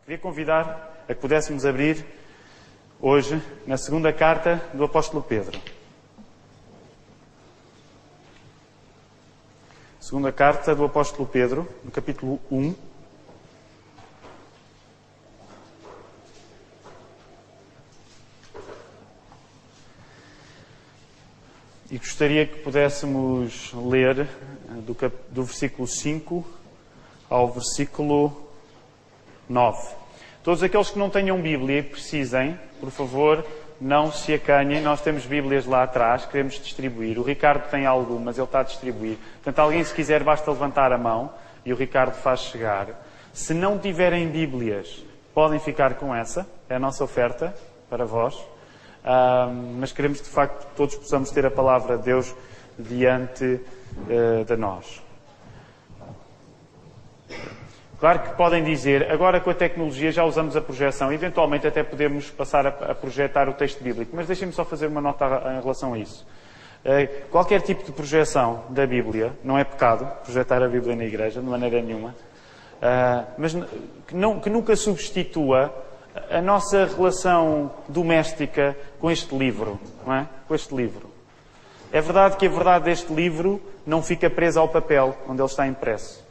Queria convidar a que pudéssemos abrir hoje na segunda carta do apóstolo Pedro. Segunda carta do apóstolo Pedro, no capítulo 1. E gostaria que pudéssemos ler do versículo 5 ao versículo 9. Todos aqueles que não tenham Bíblia e precisem, por favor, não se acanhem. Nós temos Bíblias lá atrás, queremos distribuir. O Ricardo tem algumas, ele está a distribuir. Portanto, alguém, se quiser, basta levantar a mão e o Ricardo faz chegar. Se não tiverem Bíblias, podem ficar com essa. É a nossa oferta para vós. Mas queremos, de facto, que todos possamos ter a palavra de Deus diante de nós. Claro que podem dizer, agora com a tecnologia já usamos a projeção, eventualmente até podemos passar a projetar o texto bíblico, mas deixem-me só fazer uma nota em relação a isso. Qualquer tipo de projeção da Bíblia, não é pecado projetar a Bíblia na igreja, de maneira nenhuma, mas que nunca substitua a nossa relação doméstica com este livro, não é? Com este livro. É verdade que a verdade deste livro não fica presa ao papel onde ele está impresso.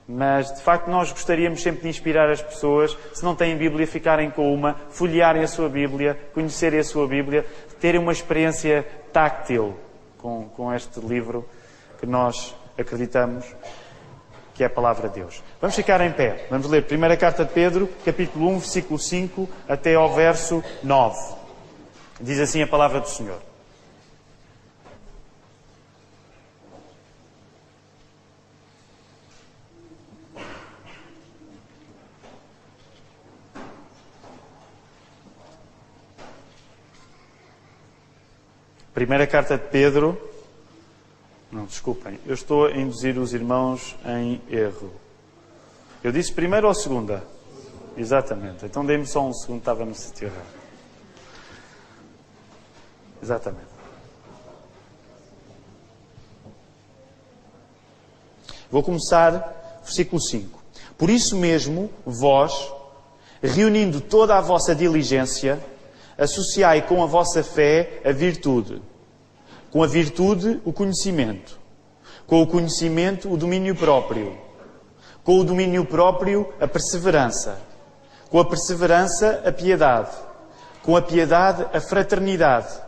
Mas, de facto, nós gostaríamos sempre de inspirar as pessoas, se não têm Bíblia, ficarem com uma, folhearem a sua Bíblia, conhecerem a sua Bíblia, terem uma experiência táctil com este livro que nós acreditamos que é a palavra de Deus. Vamos ficar em pé. Vamos ler a primeira carta de Pedro, capítulo 1, versículo 5, até ao verso 9. Diz assim a palavra do Senhor. Primeira carta de Pedro. Não, desculpem. Eu estou a induzir os irmãos em erro. Eu disse primeira ou segunda? Exatamente. Então dê-me só um segundo, estava no sítio errado. Exatamente. Vou começar, versículo 5. Por isso mesmo, vós, reunindo toda a vossa diligência, associai com a vossa fé a virtude. Com a virtude, o conhecimento. Com o conhecimento, o domínio próprio. Com o domínio próprio, a perseverança. Com a perseverança, a piedade. Com a piedade, a fraternidade.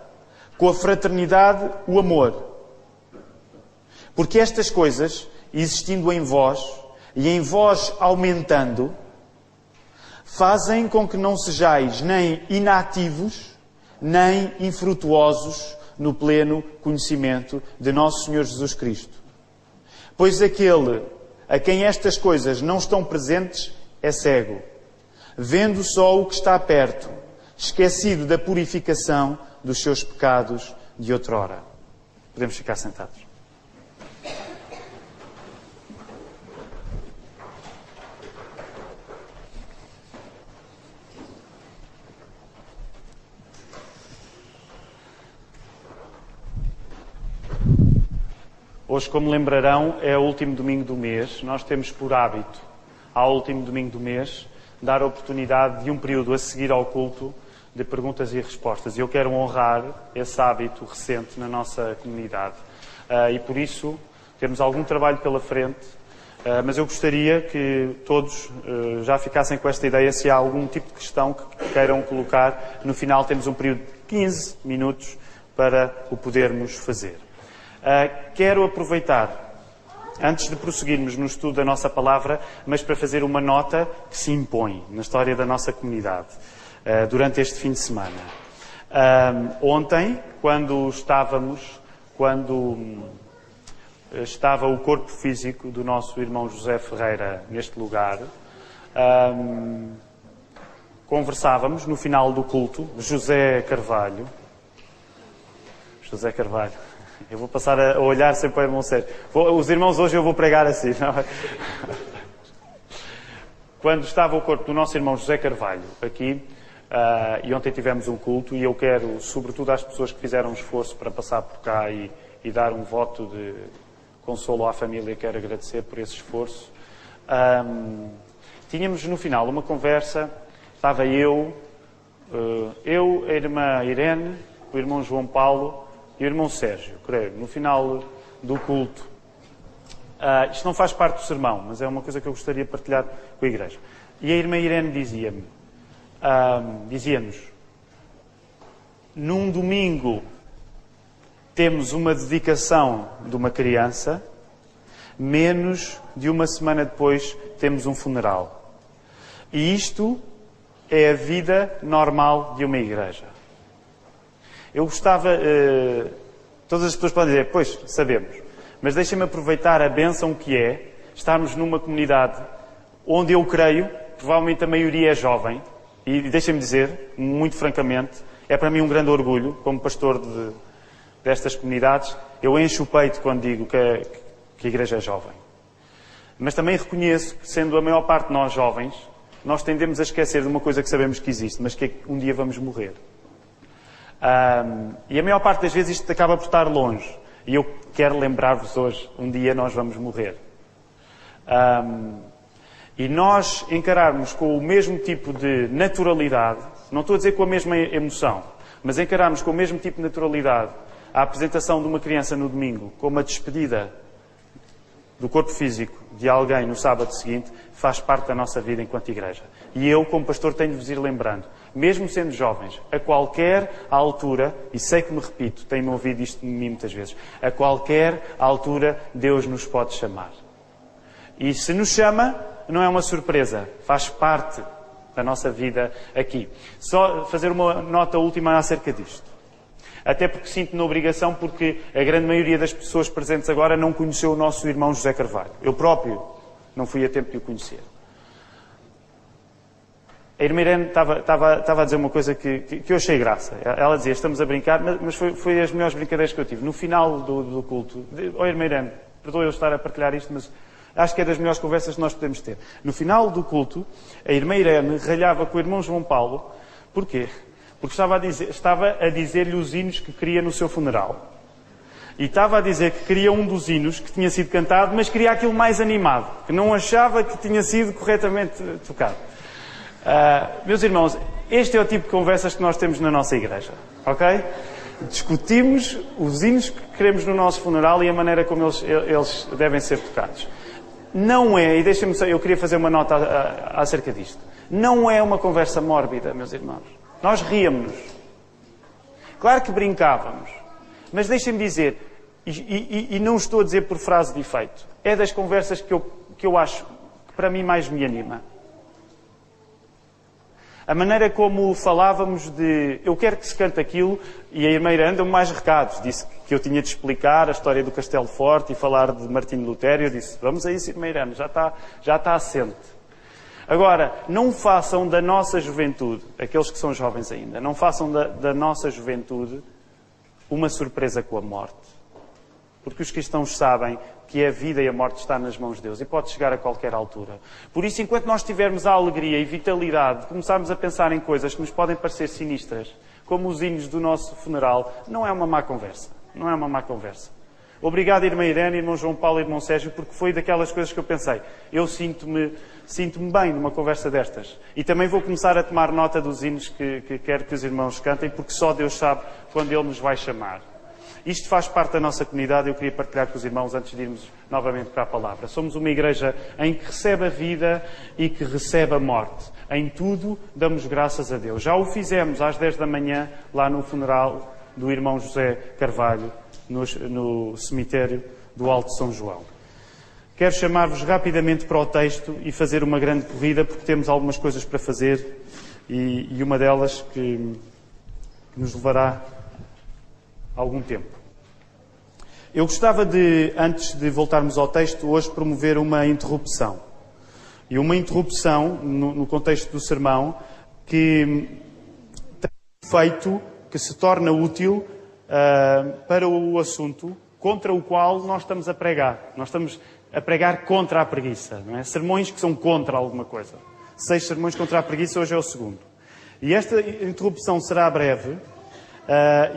Com a fraternidade, o amor. Porque estas coisas, existindo em vós, e em vós aumentando, fazem com que não sejais nem inativos, nem infrutuosos no pleno conhecimento de nosso Senhor Jesus Cristo. Pois aquele a quem estas coisas não estão presentes é cego, vendo só o que está perto, esquecido da purificação dos seus pecados de outrora. Podemos ficar sentados. Hoje, como lembrarão, é o último domingo do mês. Nós temos por hábito, ao último domingo do mês, dar a oportunidade de um período a seguir ao culto de perguntas e respostas. E eu quero honrar esse hábito recente na nossa comunidade. E por isso, temos algum trabalho pela frente, mas eu gostaria que todos já ficassem com esta ideia. Se há algum tipo de questão que queiram colocar, no final temos um período de 15 minutos para o podermos fazer. Quero aproveitar, antes de prosseguirmos no estudo da nossa palavra, mas para fazer uma nota que se impõe na história da nossa comunidade, durante este fim de semana. Ontem, quando estava o corpo físico do nosso irmão José Ferreira neste lugar, conversávamos no final do culto, José Carvalho, eu vou passar a olhar sempre para o irmão Sérgio. Os irmãos hoje eu vou pregar assim, não é? Quando estava o corpo do nosso irmão José Carvalho aqui, e ontem tivemos um culto, e eu quero, sobretudo às pessoas que fizeram um esforço para passar por cá e dar um voto de consolo à família, quero agradecer por esse esforço. tínhamos no final uma conversa, estava eu, a irmã Irene, o irmão João Paulo e o irmão Sérgio, creio, no final do culto. Isto não faz parte do sermão, mas é uma coisa que eu gostaria de partilhar com a igreja. E a irmã Irene dizia-nos, num domingo temos uma dedicação de uma criança, menos de uma semana depois temos um funeral. E isto é a vida normal de uma igreja. Eu gostava... todas as pessoas podem dizer, pois, sabemos. Mas deixem-me aproveitar a bênção que é estarmos numa comunidade onde eu creio, provavelmente a maioria é jovem, e deixem-me dizer, muito francamente, é para mim um grande orgulho, como pastor destas comunidades, eu encho o peito quando digo que a igreja é jovem. Mas também reconheço que, sendo a maior parte de nós jovens, nós tendemos a esquecer de uma coisa que sabemos que existe, mas que é que um dia vamos morrer. E a maior parte das vezes isto acaba por estar longe. E eu quero lembrar-vos hoje, um dia nós vamos morrer. E nós encararmos com o mesmo tipo de naturalidade, não estou a dizer com a mesma emoção, mas encararmos com o mesmo tipo de naturalidade a apresentação de uma criança no domingo, como a despedida do corpo físico de alguém no sábado seguinte, faz parte da nossa vida enquanto igreja. E eu, como pastor, tenho de vos ir lembrando, mesmo sendo jovens, a qualquer altura, e sei que me repito, tenho ouvido isto de mim muitas vezes, a qualquer altura Deus nos pode chamar. E se nos chama, não é uma surpresa, faz parte da nossa vida aqui. Só fazer uma nota última acerca disto. Até porque sinto na obrigação, porque a grande maioria das pessoas presentes agora não conheceu o nosso irmão José Carvalho. Eu próprio não fui a tempo de o conhecer. A irmã Irene estava a dizer uma coisa que eu achei graça. Ela dizia, estamos a brincar, mas foi as melhores brincadeiras que eu tive. No final do culto, irmã Irene, perdoe eu estar a partilhar isto, mas acho que é das melhores conversas que nós podemos ter. No final do culto, a irmã Irene ralhava com o irmão João Paulo. Porquê? Porque estava a dizer-lhe os hinos que queria no seu funeral. E estava a dizer que queria um dos hinos que tinha sido cantado, mas queria aquilo mais animado, que não achava que tinha sido corretamente tocado. Meus irmãos, este é o tipo de conversas que nós temos na nossa igreja, ok? Discutimos os hinos que queremos no nosso funeral e a maneira como eles devem ser tocados. Não é, e deixem-me só, eu queria fazer uma nota acerca disto, não é uma conversa mórbida, meus irmãos. Nós ríamos-nos. Claro que brincávamos. Mas deixem-me dizer, e não estou a dizer por frase de efeito, é das conversas que eu acho que para mim mais me anima. A maneira como falávamos de eu quero que se cante aquilo, e a irmã Irene deu-me mais recados. Disse que eu tinha de explicar a história do Castelo Forte e falar de Martinho Lutero. Eu disse, vamos a isso, irmã Irene, já está assente. Agora, não façam da nossa juventude, aqueles que são jovens ainda, não façam da nossa juventude uma surpresa com a morte. Porque os cristãos sabem que a vida e a morte está nas mãos de Deus e pode chegar a qualquer altura. Por isso, enquanto nós tivermos a alegria e vitalidade de começarmos a pensar em coisas que nos podem parecer sinistras, como os hinos do nosso funeral, não é uma má conversa. Não é uma má conversa. Obrigado, irmã Irene, irmão João Paulo e irmão Sérgio, porque foi daquelas coisas que eu pensei. Eu sinto-me bem numa conversa destas. E também vou começar a tomar nota dos hinos que quero que os irmãos cantem, porque só Deus sabe quando Ele nos vai chamar. Isto faz parte da nossa comunidade e eu queria partilhar com os irmãos antes de irmos novamente para a palavra. Somos uma igreja em que recebe a vida e que recebe a morte. Em tudo damos graças a Deus. Já o fizemos às 10 da manhã, lá no funeral do irmão José Carvalho, no cemitério do Alto São João. Quero chamar-vos rapidamente para o texto e fazer uma grande corrida, porque temos algumas coisas para fazer e uma delas que nos levará algum tempo. Eu gostava de, antes de voltarmos ao texto, hoje promover uma interrupção. E uma interrupção, no contexto do sermão, que tem um efeito que se torna útil para o assunto contra o qual nós estamos a pregar. Nós estamos a pregar contra a preguiça, não é? Sermões que são contra alguma coisa. 6 sermões contra a preguiça, hoje é o segundo. E esta interrupção será breve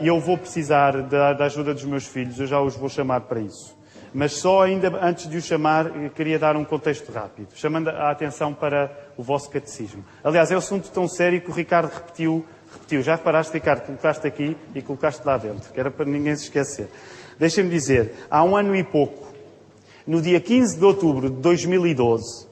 e eu vou precisar da ajuda dos meus filhos, eu já os vou chamar para isso. Mas só ainda antes de o chamar, queria dar um contexto rápido, chamando a atenção para o vosso catecismo. Aliás, é um assunto tão sério que o Ricardo repetiu. Já reparaste, Ricardo, colocaste aqui e colocaste lá dentro, que era para ninguém se esquecer. Deixem-me dizer, há um ano e pouco, no dia 15 de outubro de 2012,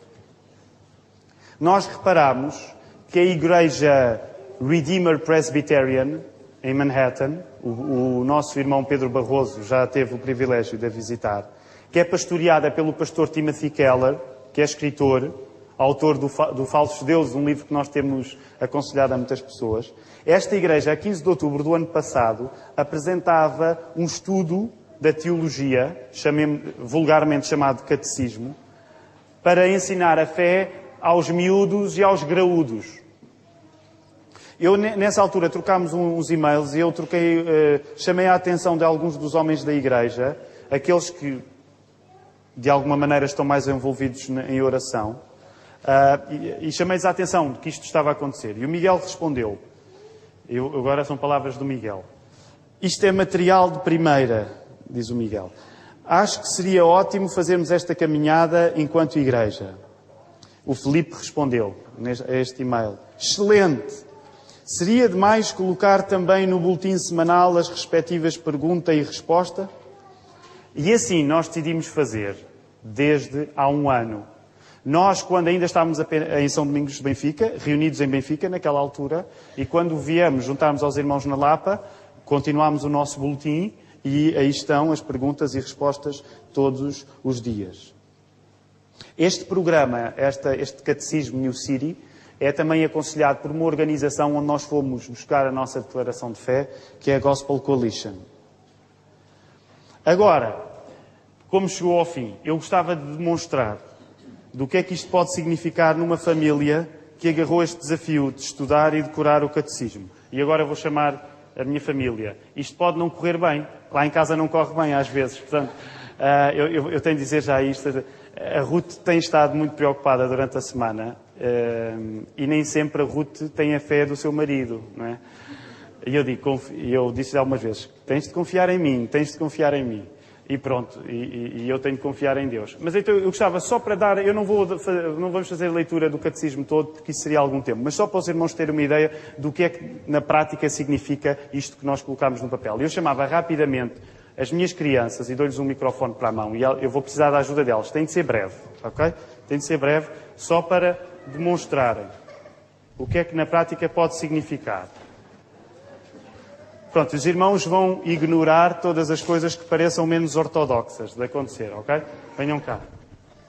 nós reparámos que a Igreja Redeemer Presbyterian, em Manhattan, o nosso irmão Pedro Barroso já teve o privilégio de a visitar, que é pastoreada pelo pastor Timothy Keller, que é escritor, autor do Falsos Deuses, um livro que nós temos aconselhado a muitas pessoas. Esta igreja, a 15 de outubro do ano passado, apresentava um estudo da teologia, vulgarmente chamado catecismo, para ensinar a fé aos miúdos e aos graúdos. Eu, nessa altura, trocámos uns e-mails e eu chamei a atenção de alguns dos homens da igreja, aqueles que, de alguma maneira, estão mais envolvidos em oração, e chamei-lhes a atenção de que isto estava a acontecer. E o Miguel respondeu, agora são palavras do Miguel, isto é material de primeira, diz o Miguel. Acho que seria ótimo fazermos esta caminhada enquanto igreja. O Filipe respondeu a este e-mail, excelente! Seria demais colocar também no boletim semanal as respectivas pergunta e resposta? E assim nós decidimos fazer, desde há um ano. Nós, quando ainda estávamos em São Domingos de Benfica, reunidos em Benfica naquela altura, e quando viemos juntarmos aos irmãos na Lapa, continuámos o nosso boletim e aí estão as perguntas e respostas todos os dias. Este programa, este Catecismo New City, é também aconselhado por uma organização onde nós fomos buscar a nossa declaração de fé, que é a Gospel Coalition. Agora, como chegou ao fim, eu gostava de demonstrar do que é que isto pode significar numa família que agarrou este desafio de estudar e decorar o catecismo. E agora eu vou chamar a minha família. Isto pode não correr bem. Lá em casa não corre bem às vezes. Portanto, eu tenho de dizer já isto. A Ruth tem estado muito preocupada durante a semana e nem sempre a Ruth tem a fé do seu marido, não é? E eu disse algumas vezes, tens de confiar em mim, tens de confiar em mim. E pronto, e eu tenho de confiar em Deus. Mas então eu gostava só para dar, não vamos fazer a leitura do catecismo todo, porque isso seria algum tempo, mas só para os irmãos terem uma ideia do que é que na prática significa isto que nós colocámos no papel. Eu chamava rapidamente as minhas crianças e dou-lhes um microfone para a mão e eu vou precisar da ajuda delas. Tem de ser breve, ok? Tem de ser breve, só para demonstrarem o que é que na prática pode significar. Pronto, os irmãos vão ignorar todas as coisas que pareçam menos ortodoxas de acontecer, ok? Venham cá.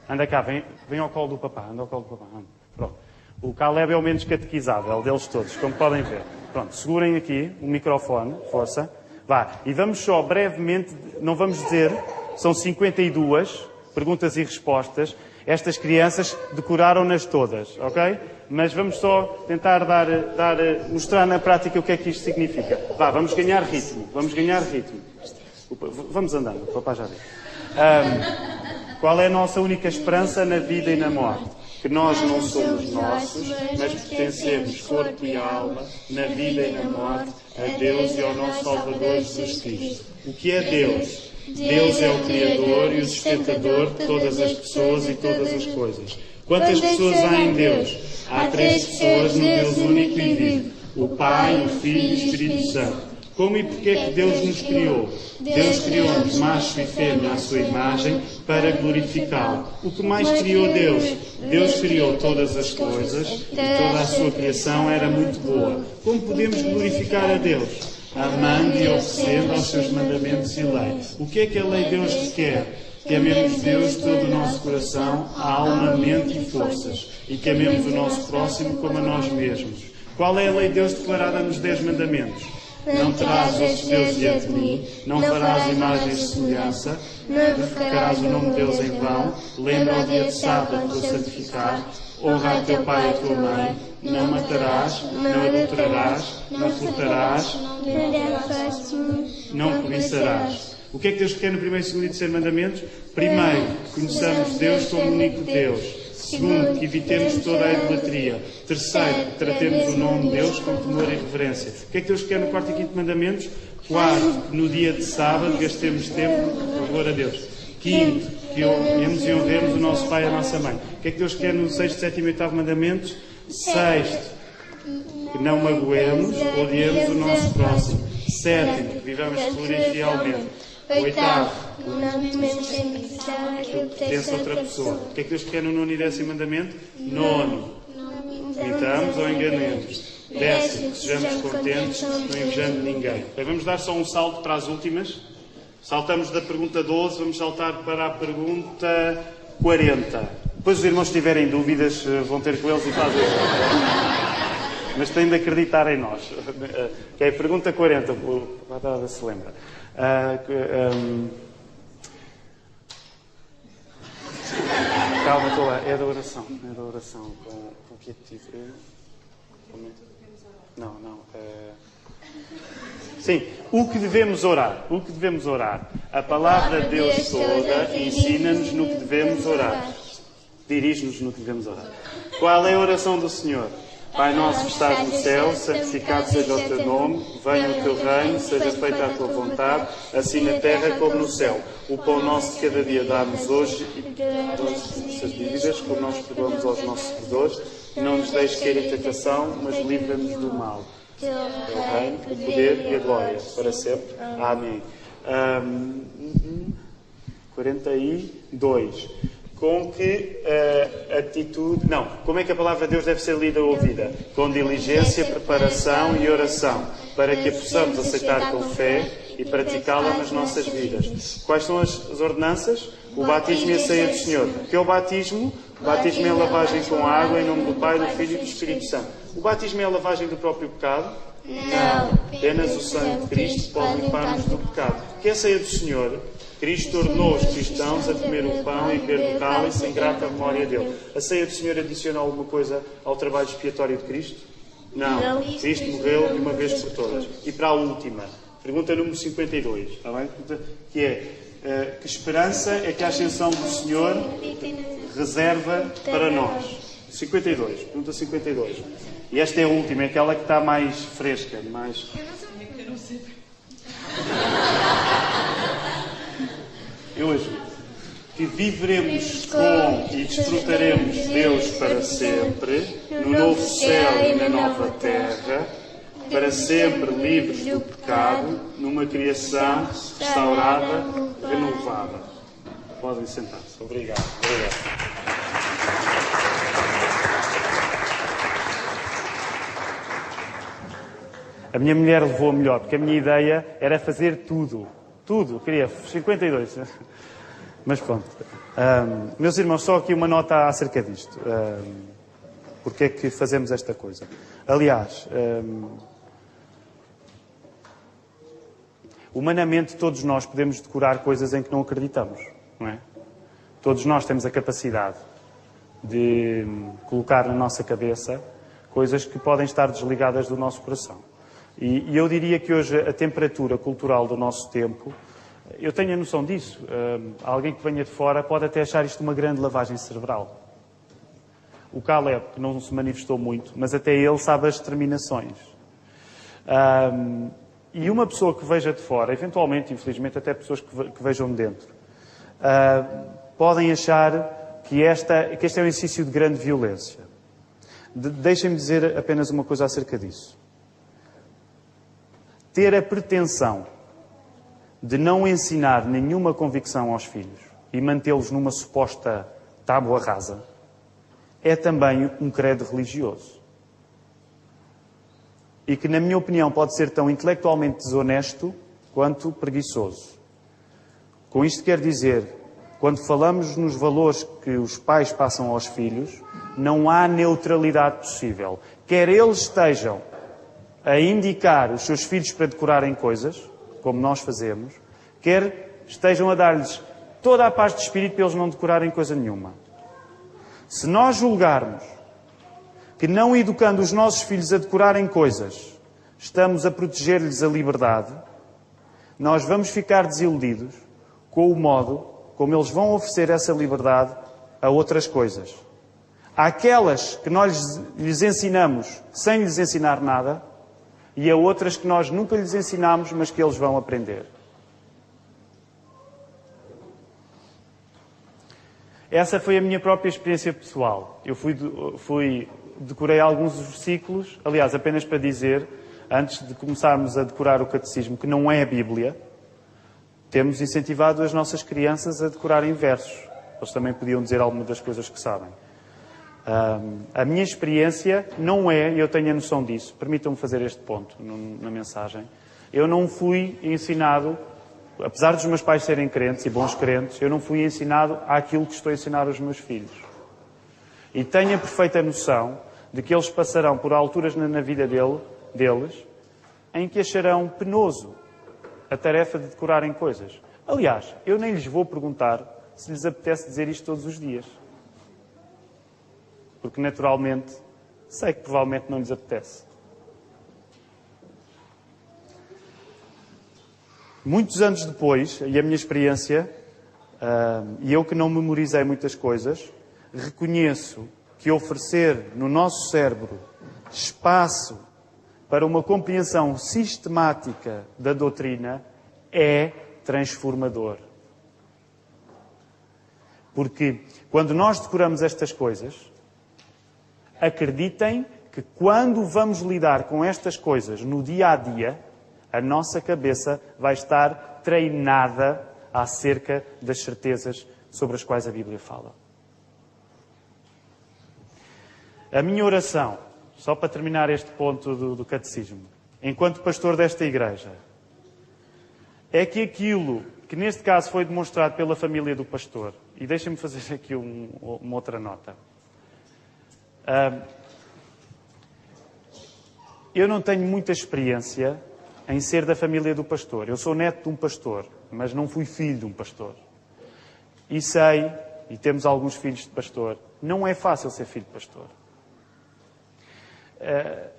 Anda cá, vem ao colo do papá. Anda ao colo do papá. Anda. Pronto. O Caleb é o menos catequizável deles todos, como podem ver. Pronto, segurem aqui o microfone, força. Vá, e vamos só brevemente, não vamos dizer, são 52 perguntas e respostas. Estas crianças decoraram-nas todas, ok? Mas vamos só tentar mostrar na prática o que é que isto significa. Vá, vamos ganhar ritmo, Vamos andando, o papá já vê. Qual é a nossa única esperança na vida e na morte? Que nós não somos nossos, mas pertencemos corpo e alma, na vida e na morte, a Deus e ao nosso Salvador Jesus Cristo. O que é Deus? Deus é o Criador e o sustentador de todas as pessoas e todas as coisas. Quantas pessoas há em Deus? Há 3 pessoas no Deus único e vivo, o Pai, o Filho e o Espírito Santo. Como e porquê que Deus nos criou? Deus criou-nos macho e fêmea à sua imagem para glorificá-lo. O que mais criou Deus? Deus criou todas as coisas e toda a sua criação era muito boa. Como podemos glorificar a Deus? Amando e obedecendo aos seus mandamentos e leis. O que é que a lei de Deus requer? Que amemos Deus de todo o nosso coração, alma, mente e forças. E que amemos o nosso próximo como a nós mesmos. Qual é a lei de Deus declarada nos 10 mandamentos? Não terás outros deuses diante de mim, não farás imagens de semelhança, não invocarás o nome de Deus em vão, lembra o dia de sábado para o santificar, honra a teu pai e a tua mãe, não matarás, não adulterarás, não furtarás, não cobiçarás. O que é que Deus quer no primeiro, segundo e terceiro mandamentos? Primeiro, conheçamos Deus como único Deus. Segundo, que evitemos toda a idolatria. Terceiro, que tratemos o nome de Deus com temor e reverência. O que é que Deus quer no quarto e quinto mandamentos? Quarto, que no dia de sábado gastemos tempo por favor a Deus. Quinto, que amemos e honremos o nosso pai e a nossa mãe. O que é que Deus quer no sexto, sétimo e oitavo mandamentos? Sexto, que não magoemos, odiemos o nosso próximo. Sétimo, que vivamos seguro e fielmente. Oitavo, não tomemos em missão aquilo que pertence a outra pessoa. O que é que Deus quer no nono e décimo mandamento? Nono, imitamos ou enganemos. Décimo, que sejamos contentes, não invejando ninguém. Bem, vamos dar só um salto para as últimas. Saltamos da pergunta 12, vamos saltar para a pergunta 40. Depois os irmãos, se tiverem dúvidas, vão ter com eles e fazem. Mas têm de acreditar em nós. Que é a pergunta 40, para ver se lembra. Calma, estou lá. É da oração. É da oração. Com que tive? Não. Sim, o que devemos orar? O que devemos orar? A palavra de Deus toda ensina-nos no que devemos orar. Dirige-nos no que devemos orar. Qual é a oração do Senhor? Pai nosso que estás no céu, santificado seja o teu nome, venha o teu reino, seja feita a tua vontade, assim na terra como no céu. O pão nosso de cada dia dá-nos hoje e perdoa as nossas dívidas, como nós perdoamos aos nossos devedores. Não nos deixes cair em tentação, mas livra-nos do mal. O reino, o poder e a glória, para sempre. Amém. 42. Com que atitude... Não, como é que a palavra de Deus deve ser lida ou ouvida? Com diligência, preparação e oração, para que a possamos aceitar com fé e praticá-la nas nossas vidas. Quais são as ordenanças? O batismo e a ceia do Senhor. O que é o batismo? O batismo é a lavagem com água em nome do Pai, do Filho e do Espírito Santo. O batismo é a lavagem do próprio pecado? Não. Apenas o sangue de Cristo pode limpar-nos do pecado. O que é a ceia do Senhor? Cristo ordenou os cristãos a comer o pão e beber do cálice em grata memória dele. A ceia do Senhor adiciona alguma coisa ao trabalho expiatório de Cristo? Não. Cristo morreu de uma vez por todas. E para a última, pergunta número 52, está bem? Que é, que esperança é que a ascensão do Senhor reserva para nós? 52, pergunta 52. E esta é a última, é aquela que está mais fresca, mais... Eu não sei. Eu ajudo. Que viveremos com e desfrutaremos Deus para sempre, no novo céu e na nova terra, para sempre livres do pecado, numa criação restaurada, renovada. Podem sentar-se. Obrigado. A minha mulher levou a melhor, porque a minha ideia era fazer tudo. Tudo. Queria 52. Mas pronto. Meus irmãos, só aqui uma nota acerca disto. Porque é que fazemos esta coisa? Aliás, humanamente todos nós podemos decorar coisas em que não acreditamos, não é? Todos nós temos a capacidade de colocar na nossa cabeça coisas que podem estar desligadas do nosso coração. E eu diria que hoje a temperatura cultural do nosso tempo, eu tenho a noção disso. Alguém que venha de fora pode até achar isto uma grande lavagem cerebral. O Caleb, que não se manifestou muito, mas até ele sabe as determinações. E uma pessoa que veja de fora, eventualmente, infelizmente, até pessoas que vejam de dentro, podem achar que este é um exercício de grande violência. Deixem-me dizer apenas uma coisa acerca disso. Ter a pretensão de não ensinar nenhuma convicção aos filhos e mantê-los numa suposta tábua rasa é também um credo religioso. E que, na minha opinião, pode ser tão intelectualmente desonesto quanto preguiçoso. Com isto quero dizer, quando falamos nos valores que os pais passam aos filhos, não há neutralidade possível. Quer eles estejam a indicar os seus filhos para decorarem coisas, como nós fazemos, quer estejam a dar-lhes toda a paz de espírito para eles não decorarem coisa nenhuma. Se nós julgarmos que não educando os nossos filhos a decorarem coisas, estamos a proteger-lhes a liberdade, nós vamos ficar desiludidos com o modo como eles vão oferecer essa liberdade a outras coisas. Há aquelas que nós lhes ensinamos sem lhes ensinar nada, e há outras que nós nunca lhes ensinamos, mas que eles vão aprender. Essa foi a minha própria experiência pessoal. Eu decorei alguns versículos, aliás, apenas para dizer, antes de começarmos a decorar o catecismo, que não é a Bíblia, temos incentivado as nossas crianças a decorarem versos. Eles também podiam dizer algumas das coisas que sabem. A minha experiência não é, e eu tenho a noção disso, permitam-me fazer este ponto na mensagem, eu não fui ensinado, apesar dos meus pais serem crentes e bons crentes, eu não fui ensinado àquilo que estou a ensinar aos meus filhos. E tenho a perfeita noção de que eles passarão por alturas na vida deles em que acharão penoso a tarefa de decorarem coisas. Aliás, eu nem lhes vou perguntar se lhes apetece dizer isto todos os dias. Porque, naturalmente, sei que provavelmente não lhes apetece. Muitos anos depois, e a minha experiência, e eu que não memorizei muitas coisas, reconheço que oferecer no nosso cérebro espaço para uma compreensão sistemática da doutrina é transformador. Porque quando nós decoramos estas coisas, acreditem que quando vamos lidar com estas coisas no dia a dia, a nossa cabeça vai estar treinada acerca das certezas sobre as quais a Bíblia fala. A minha oração, só para terminar este ponto do catecismo, enquanto pastor desta igreja, é que aquilo que neste caso foi demonstrado pela família do pastor, e deixem-me fazer aqui uma outra nota. Eu não tenho muita experiência em ser da família do pastor. Eu sou neto de um pastor, mas não fui filho de um pastor. E sei, e temos alguns filhos de pastor, não é fácil ser filho de pastor.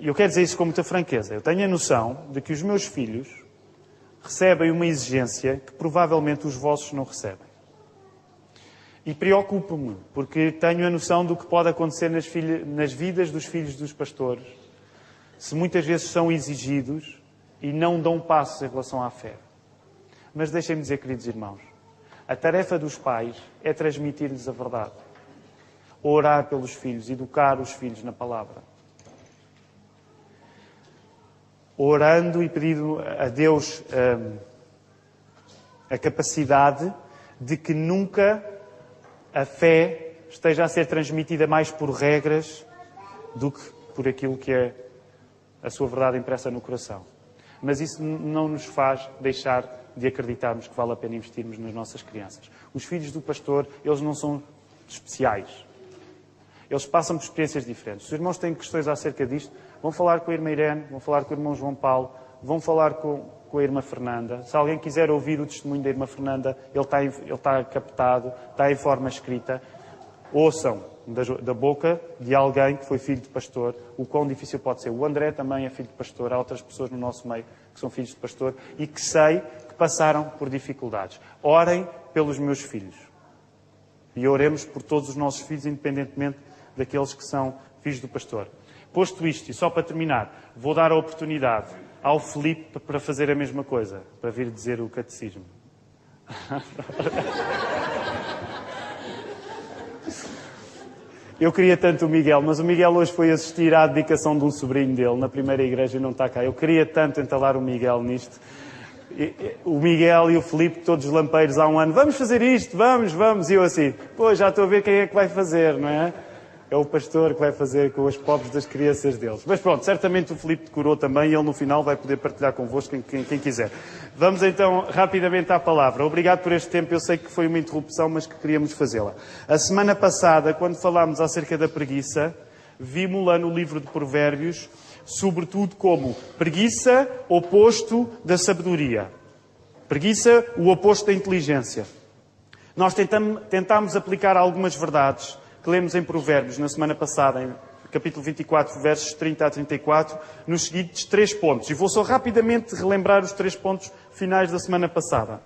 Eu quero dizer isso com muita franqueza. Eu tenho a noção de que os meus filhos recebem uma exigência que provavelmente os vossos não recebem. E preocupo-me, porque tenho a noção do que pode acontecer nas vidas dos filhos dos pastores, se muitas vezes são exigidos e não dão passos em relação à fé. Mas deixem-me dizer, queridos irmãos, a tarefa dos pais é transmitir-lhes a verdade. Orar pelos filhos, educar os filhos na palavra. Orando e pedindo a Deus a capacidade de que nunca a fé esteja a ser transmitida mais por regras do que por aquilo que é a sua verdade impressa no coração. Mas isso não nos faz deixar de acreditarmos que vale a pena investirmos nas nossas crianças. Os filhos do pastor, eles não são especiais. Eles passam por experiências diferentes. Se os irmãos têm questões acerca disto, vão falar com a irmã Irene, vão falar com o irmão João Paulo, vão falar com a irmã Fernanda. Se alguém quiser ouvir o testemunho da irmã Fernanda, ele está captado, está em forma escrita. Ouçam da boca de alguém que foi filho de pastor o quão difícil pode ser. O André também é filho de pastor. Há outras pessoas no nosso meio que são filhos de pastor e que sei que passaram por dificuldades. Orem pelos meus filhos. E oremos por todos os nossos filhos, independentemente daqueles que são filhos do pastor. Posto isto, e só para terminar, vou dar a oportunidade ao Filipe para fazer a mesma coisa, para vir dizer o catecismo. Eu queria tanto o Miguel, mas o Miguel hoje foi assistir à dedicação de um sobrinho dele na primeira igreja e não está cá. Eu queria tanto entalar o Miguel nisto. O Miguel e o Filipe, todos lampeiros há um ano, vamos fazer isto, vamos. E eu assim, pois já estou a ver quem é que vai fazer, não é? É o pastor que vai fazer com os pobres das crianças deles. Mas pronto, certamente o Filipe decorou também e ele no final vai poder partilhar convosco quem quiser. Vamos então rapidamente à palavra. Obrigado por este tempo, eu sei que foi uma interrupção, mas que queríamos fazê-la. A semana passada, quando falámos acerca da preguiça, vimos-la no livro de Provérbios, sobretudo como preguiça, oposto da sabedoria. Preguiça, o oposto da inteligência. Nós tentámos aplicar algumas verdades que lemos em Provérbios na semana passada, em capítulo 24, versos 30 a 34, nos seguintes 3 pontos. E vou só rapidamente relembrar os 3 pontos finais da semana passada.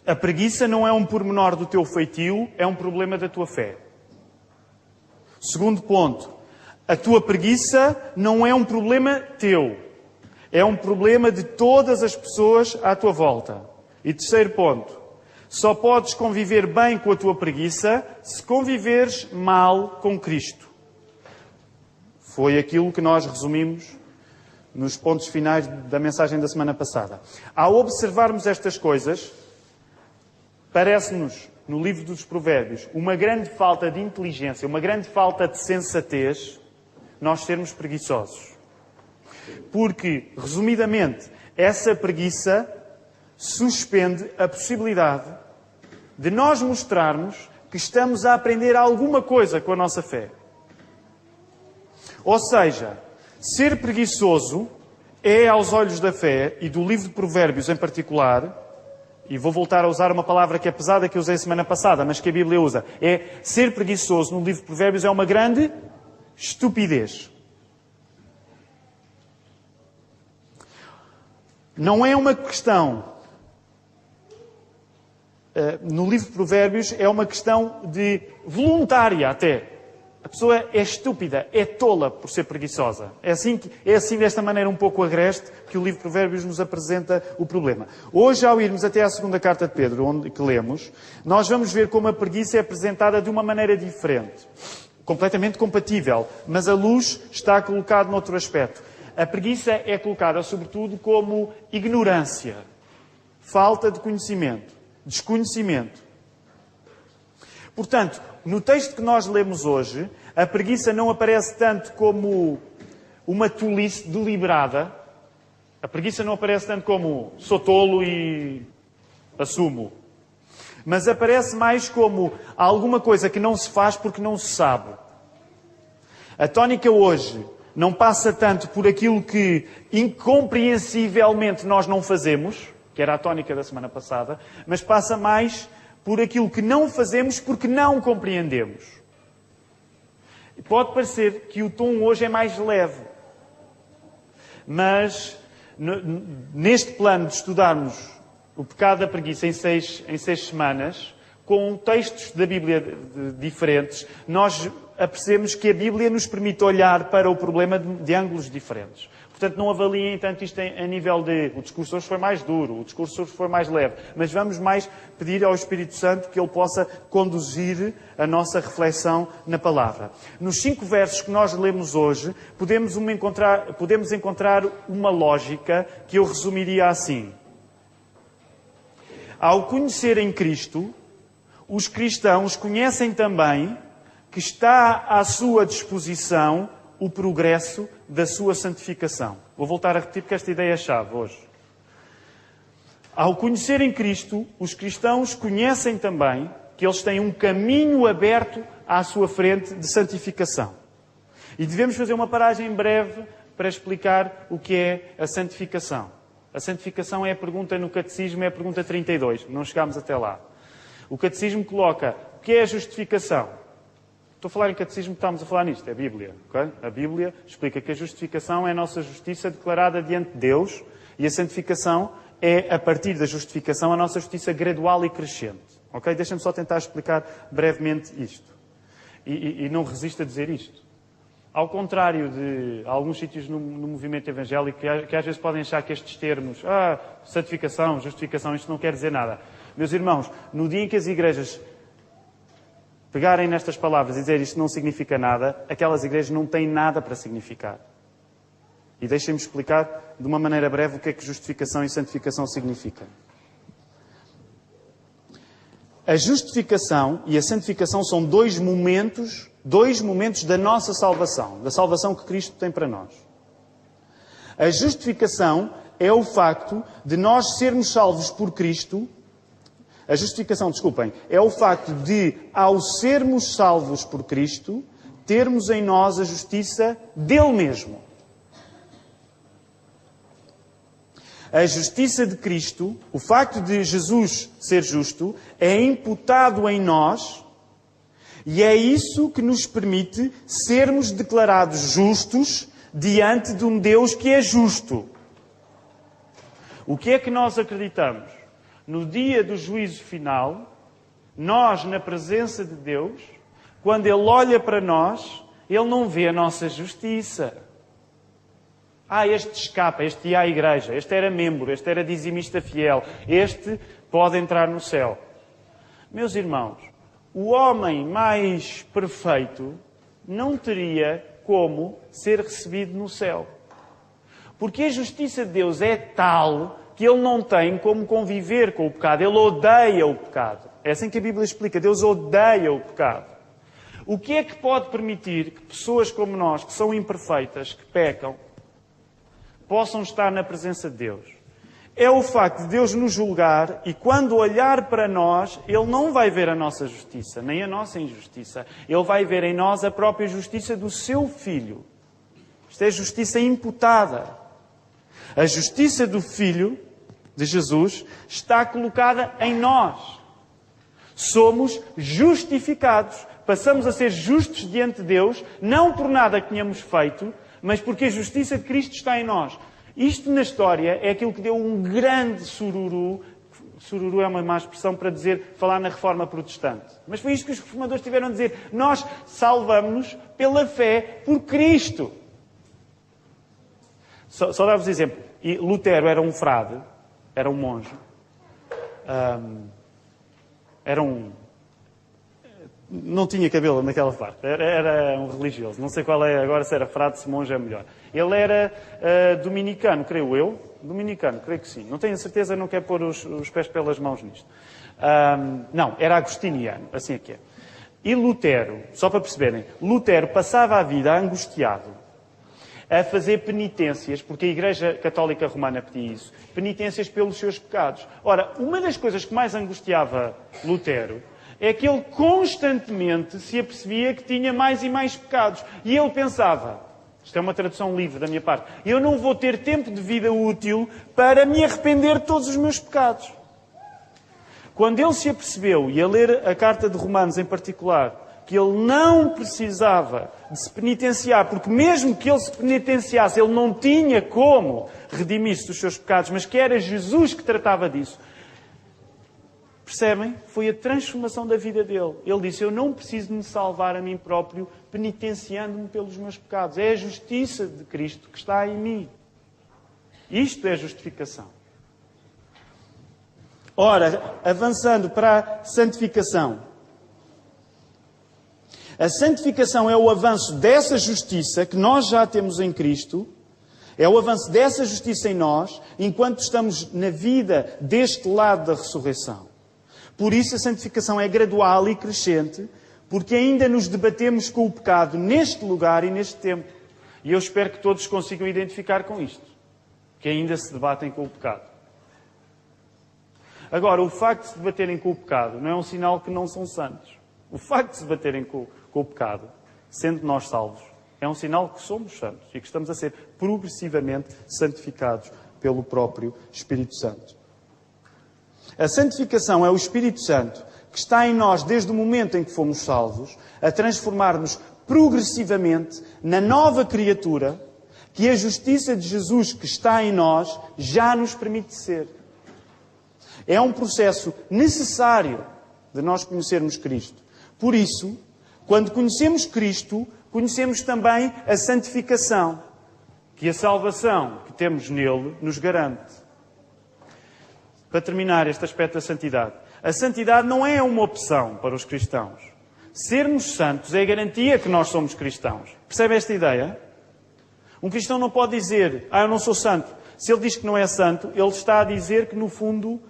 A preguiça não é um pormenor do teu feitio, é um problema da tua fé. Segundo ponto, a tua preguiça não é um problema teu, é um problema de todas as pessoas à tua volta. E terceiro ponto, Só podes conviver bem com a tua preguiça se conviveres mal com Cristo. Foi aquilo que nós resumimos nos pontos finais da mensagem da semana passada. Ao observarmos estas coisas, parece-nos, no livro dos Provérbios, uma grande falta de inteligência, uma grande falta de sensatez, nós sermos preguiçosos. Porque, resumidamente, essa preguiça suspende a possibilidade de nós mostrarmos que estamos a aprender alguma coisa com a nossa fé. Ou seja, ser preguiçoso é, aos olhos da fé, e do livro de Provérbios em particular, e vou voltar a usar uma palavra que é pesada que eu usei semana passada, mas que a Bíblia usa, ser preguiçoso no livro de Provérbios é uma grande estupidez. Não é uma questão, no livro de Provérbios, é uma questão de voluntária até. A pessoa é estúpida, é tola por ser preguiçosa. É assim desta maneira um pouco agreste que o livro de Provérbios nos apresenta o problema. Hoje, ao irmos até à segunda carta de Pedro, que lemos, nós vamos ver como a preguiça é apresentada de uma maneira diferente. Completamente compatível, mas a luz está colocada noutro aspecto. A preguiça é colocada, sobretudo, como ignorância, falta de conhecimento, desconhecimento. Portanto, no texto que nós lemos hoje, a preguiça não aparece tanto como uma tolice deliberada. A preguiça não aparece tanto como sou tolo e assumo. Mas aparece mais como alguma coisa que não se faz porque não se sabe. A tónica hoje não passa tanto por aquilo que incompreensivelmente nós não fazemos, que era a tónica da semana passada, mas passa mais por aquilo que não fazemos porque não compreendemos. Pode parecer que o tom hoje é mais leve, mas neste plano de estudarmos o pecado da preguiça em seis semanas, com textos da Bíblia diferentes, nós apercebemos que a Bíblia nos permite olhar para o problema de ângulos diferentes. Portanto, não avaliem tanto isto a nível de o discurso hoje foi mais duro, o discurso hoje foi mais leve, mas vamos mais pedir ao Espírito Santo que Ele possa conduzir a nossa reflexão na palavra. Nos 5 versos que nós lemos hoje, podemos encontrar uma lógica que eu resumiria assim. Ao conhecerem Cristo, os cristãos conhecem também que está à sua disposição o progresso da sua santificação. Vou voltar a repetir porque esta ideia é chave hoje. Ao conhecerem Cristo, os cristãos conhecem também que eles têm um caminho aberto à sua frente de santificação. E devemos fazer uma paragem breve para explicar o que é a santificação. A santificação é a pergunta no Catecismo, é a pergunta 32. Não chegámos até lá. O Catecismo coloca o que é a justificação. Estou a falar em catecismo, estamos a falar nisto, é a Bíblia. Okay? A Bíblia explica que a justificação é a nossa justiça declarada diante de Deus e a santificação é, a partir da justificação, a nossa justiça gradual e crescente. Okay? Deixa-me só tentar explicar brevemente isto. E não resisto a dizer isto. Ao contrário de alguns sítios no movimento evangélico que às vezes podem achar que estes termos, santificação, justificação, isto não quer dizer nada. Meus irmãos, no dia em que as igrejas pegarem nestas palavras e dizer isto não significa nada, aquelas igrejas não têm nada para significar. E deixem-me explicar de uma maneira breve o que é que justificação e santificação significam. A justificação e a santificação são dois momentos da nossa salvação, da salvação que Cristo tem para nós. A justificação é o facto de nós sermos salvos por Cristo. A justificação, é o facto de, ao sermos salvos por Cristo, termos em nós a justiça dele mesmo. A justiça de Cristo, o facto de Jesus ser justo, é imputado em nós e é isso que nos permite sermos declarados justos diante de um Deus que é justo. O que é que nós acreditamos? No dia do juízo final, nós, na presença de Deus, quando Ele olha para nós, Ele não vê a nossa justiça. Este escapa, este ia à igreja, este era membro, este era dizimista fiel, este pode entrar no céu. Meus irmãos, o homem mais perfeito não teria como ser recebido no céu. Porque a justiça de Deus é tal que Ele não tem como conviver com o pecado. Ele odeia o pecado. É assim que a Bíblia explica. Deus odeia o pecado. O que é que pode permitir que pessoas como nós, que são imperfeitas, que pecam, possam estar na presença de Deus? É o facto de Deus nos julgar e quando olhar para nós, Ele não vai ver a nossa justiça, nem a nossa injustiça. Ele vai ver em nós a própria justiça do Seu Filho. Isto é justiça imputada. A justiça do Filho de Jesus está colocada em nós. Somos justificados. Passamos a ser justos diante de Deus, não por nada que tenhamos feito, mas porque a justiça de Cristo está em nós. Isto na história é aquilo que deu um grande sururu. Sururu é uma má expressão para falar na Reforma Protestante. Mas foi isto que os reformadores tiveram a dizer. Nós salvamos-nos pela fé por Cristo. Só dar-vos exemplo. E Lutero era um frade, era um monge, não tinha cabelo naquela parte, era um religioso. Não sei qual é agora, se era frade, se monge é melhor. Ele era dominicano, creio eu. Dominicano, creio que sim. Não tenho a certeza, não quero pôr os pés pelas mãos nisto. Não, era agostiniano, assim é que é. E Lutero, só para perceberem, Lutero passava a vida angustiado a fazer penitências, porque a Igreja Católica Romana pedia isso, penitências pelos seus pecados. Ora, uma das coisas que mais angustiava Lutero é que ele constantemente se apercebia que tinha mais e mais pecados. E ele pensava, isto é uma tradução livre da minha parte, eu não vou ter tempo de vida útil para me arrepender de todos os meus pecados. Quando ele se apercebeu, e a ler a carta de Romanos em particular, que ele não precisava de se penitenciar, porque mesmo que ele se penitenciasse, ele não tinha como redimir-se dos seus pecados, mas que era Jesus que tratava disso. Percebem? Foi a transformação da vida dele. Ele disse, eu não preciso de me salvar a mim próprio penitenciando-me pelos meus pecados. É a justiça de Cristo que está em mim. Isto é justificação. Ora, avançando para a santificação. A santificação é o avanço dessa justiça que nós já temos em Cristo, é o avanço dessa justiça em nós, enquanto estamos na vida deste lado da ressurreição. Por isso a santificação é gradual e crescente, porque ainda nos debatemos com o pecado neste lugar e neste tempo. E eu espero que todos consigam identificar com isto, que ainda se debatem com o pecado. Agora, o facto de se debaterem com o pecado não é um sinal que não são santos. O facto de se debaterem com o pecado, sendo nós salvos, é um sinal que somos santos e que estamos a ser progressivamente santificados pelo próprio Espírito Santo. A santificação é o Espírito Santo que está em nós desde o momento em que fomos salvos, a transformar-nos progressivamente na nova criatura que a justiça de Jesus que está em nós já nos permite ser. É um processo necessário de nós conhecermos Cristo. Por isso, quando conhecemos Cristo, conhecemos também a santificação, que a salvação que temos nele nos garante. Para terminar este aspecto da santidade. A santidade não é uma opção para os cristãos. Sermos santos é a garantia que nós somos cristãos. Percebe esta ideia? Um cristão não pode dizer, eu não sou santo. Se ele diz que não é santo, ele está a dizer que, no fundo,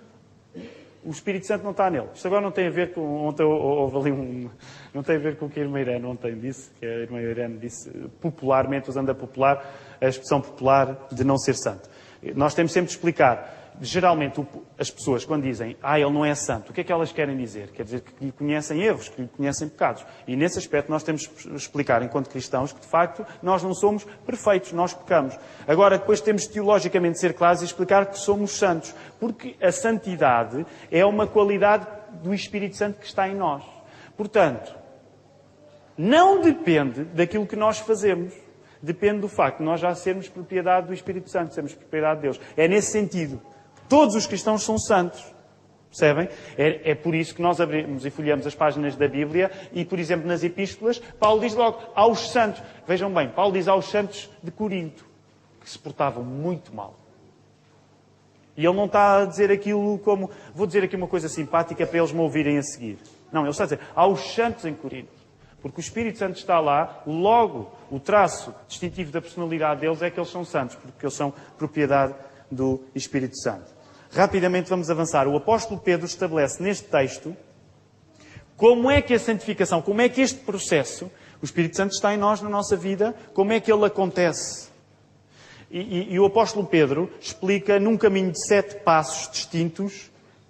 o Espírito Santo não está nele. Isto agora não tem a ver com... Ontem houve ali não tem a ver com o que a irmã Irene ontem disse, que a irmã Irene disse popularmente, usando a expressão popular de não ser santo. Nós temos sempre de explicar. Geralmente, as pessoas, quando dizem, ele não é santo, o que é que elas querem dizer? Quer dizer que lhe conhecem erros, que lhe conhecem pecados. E nesse aspecto nós temos de explicar, enquanto cristãos, que de facto nós não somos perfeitos, nós pecamos. Agora, depois temos de teologicamente ser claros e explicar que somos santos. Porque a santidade é uma qualidade do Espírito Santo que está em nós. Portanto, não depende daquilo que nós fazemos. Depende do facto de nós já sermos propriedade do Espírito Santo, sermos propriedade de Deus. É nesse sentido. Todos os cristãos são santos. Percebem? É por isso que nós abrimos e folheamos as páginas da Bíblia e, por exemplo, nas epístolas, Paulo diz logo aos santos. Vejam bem, Paulo diz aos santos de Corinto, que se portavam muito mal. E ele não está a dizer aquilo como, vou dizer aqui uma coisa simpática para eles me ouvirem a seguir. Não, ele está a dizer, há os santos em Corinto. Porque o Espírito Santo está lá, logo o traço distintivo da personalidade deles é que eles são santos, porque eles são propriedade do Espírito Santo. Rapidamente vamos avançar. O apóstolo Pedro estabelece neste texto como é que a santificação, como é que este processo, o Espírito Santo está em nós, na nossa vida, como é que ele acontece. E o apóstolo Pedro explica num caminho de 7 passos distintos,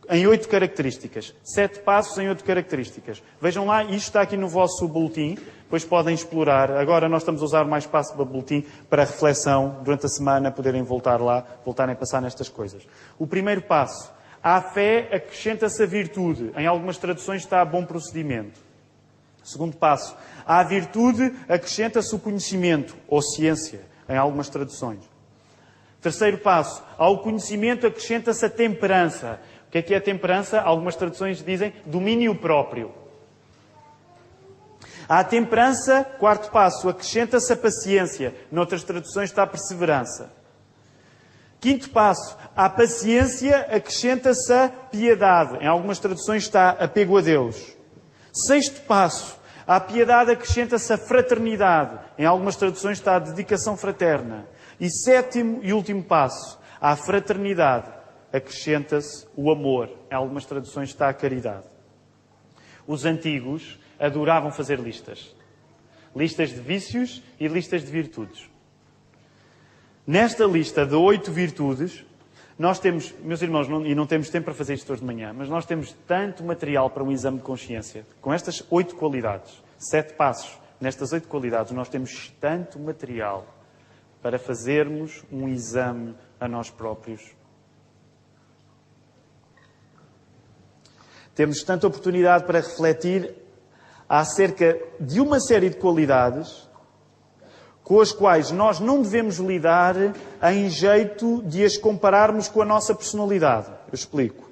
em 8 características. 7 passos em 8 características. Vejam lá, isto está aqui no vosso boletim, depois podem explorar. Agora nós estamos a usar mais espaço para boletim, para reflexão, durante a semana, poderem voltar lá, voltarem a passar nestas coisas. O primeiro passo, à fé acrescenta-se a virtude. Em algumas traduções está bom procedimento. Segundo passo, à virtude acrescenta-se o conhecimento, ou ciência, em algumas traduções. Terceiro passo, ao conhecimento acrescenta-se a temperança. O que é a temperança? Algumas traduções dizem domínio próprio. À temperança, quarto passo, acrescenta-se a paciência. Noutras traduções está a perseverança. Quinto passo, à paciência acrescenta-se a piedade. Em algumas traduções está apego a Deus. Sexto passo, à piedade acrescenta-se a fraternidade. Em algumas traduções está a dedicação fraterna. E sétimo e último passo, à fraternidade acrescenta-se o amor. Em algumas traduções está a caridade. Os antigos adoravam fazer listas. Listas de vícios e listas de virtudes. Nesta lista de 8 virtudes, nós temos, meus irmãos, e não temos tempo para fazer isto hoje de manhã, mas nós temos tanto material para um exame de consciência. Com estas 8 qualidades, 7 passos, nestas 8 qualidades, nós temos tanto material para fazermos um exame a nós próprios. Temos tanta oportunidade para refletir acerca de uma série de qualidades com as quais nós não devemos lidar em jeito de as compararmos com a nossa personalidade. Eu explico.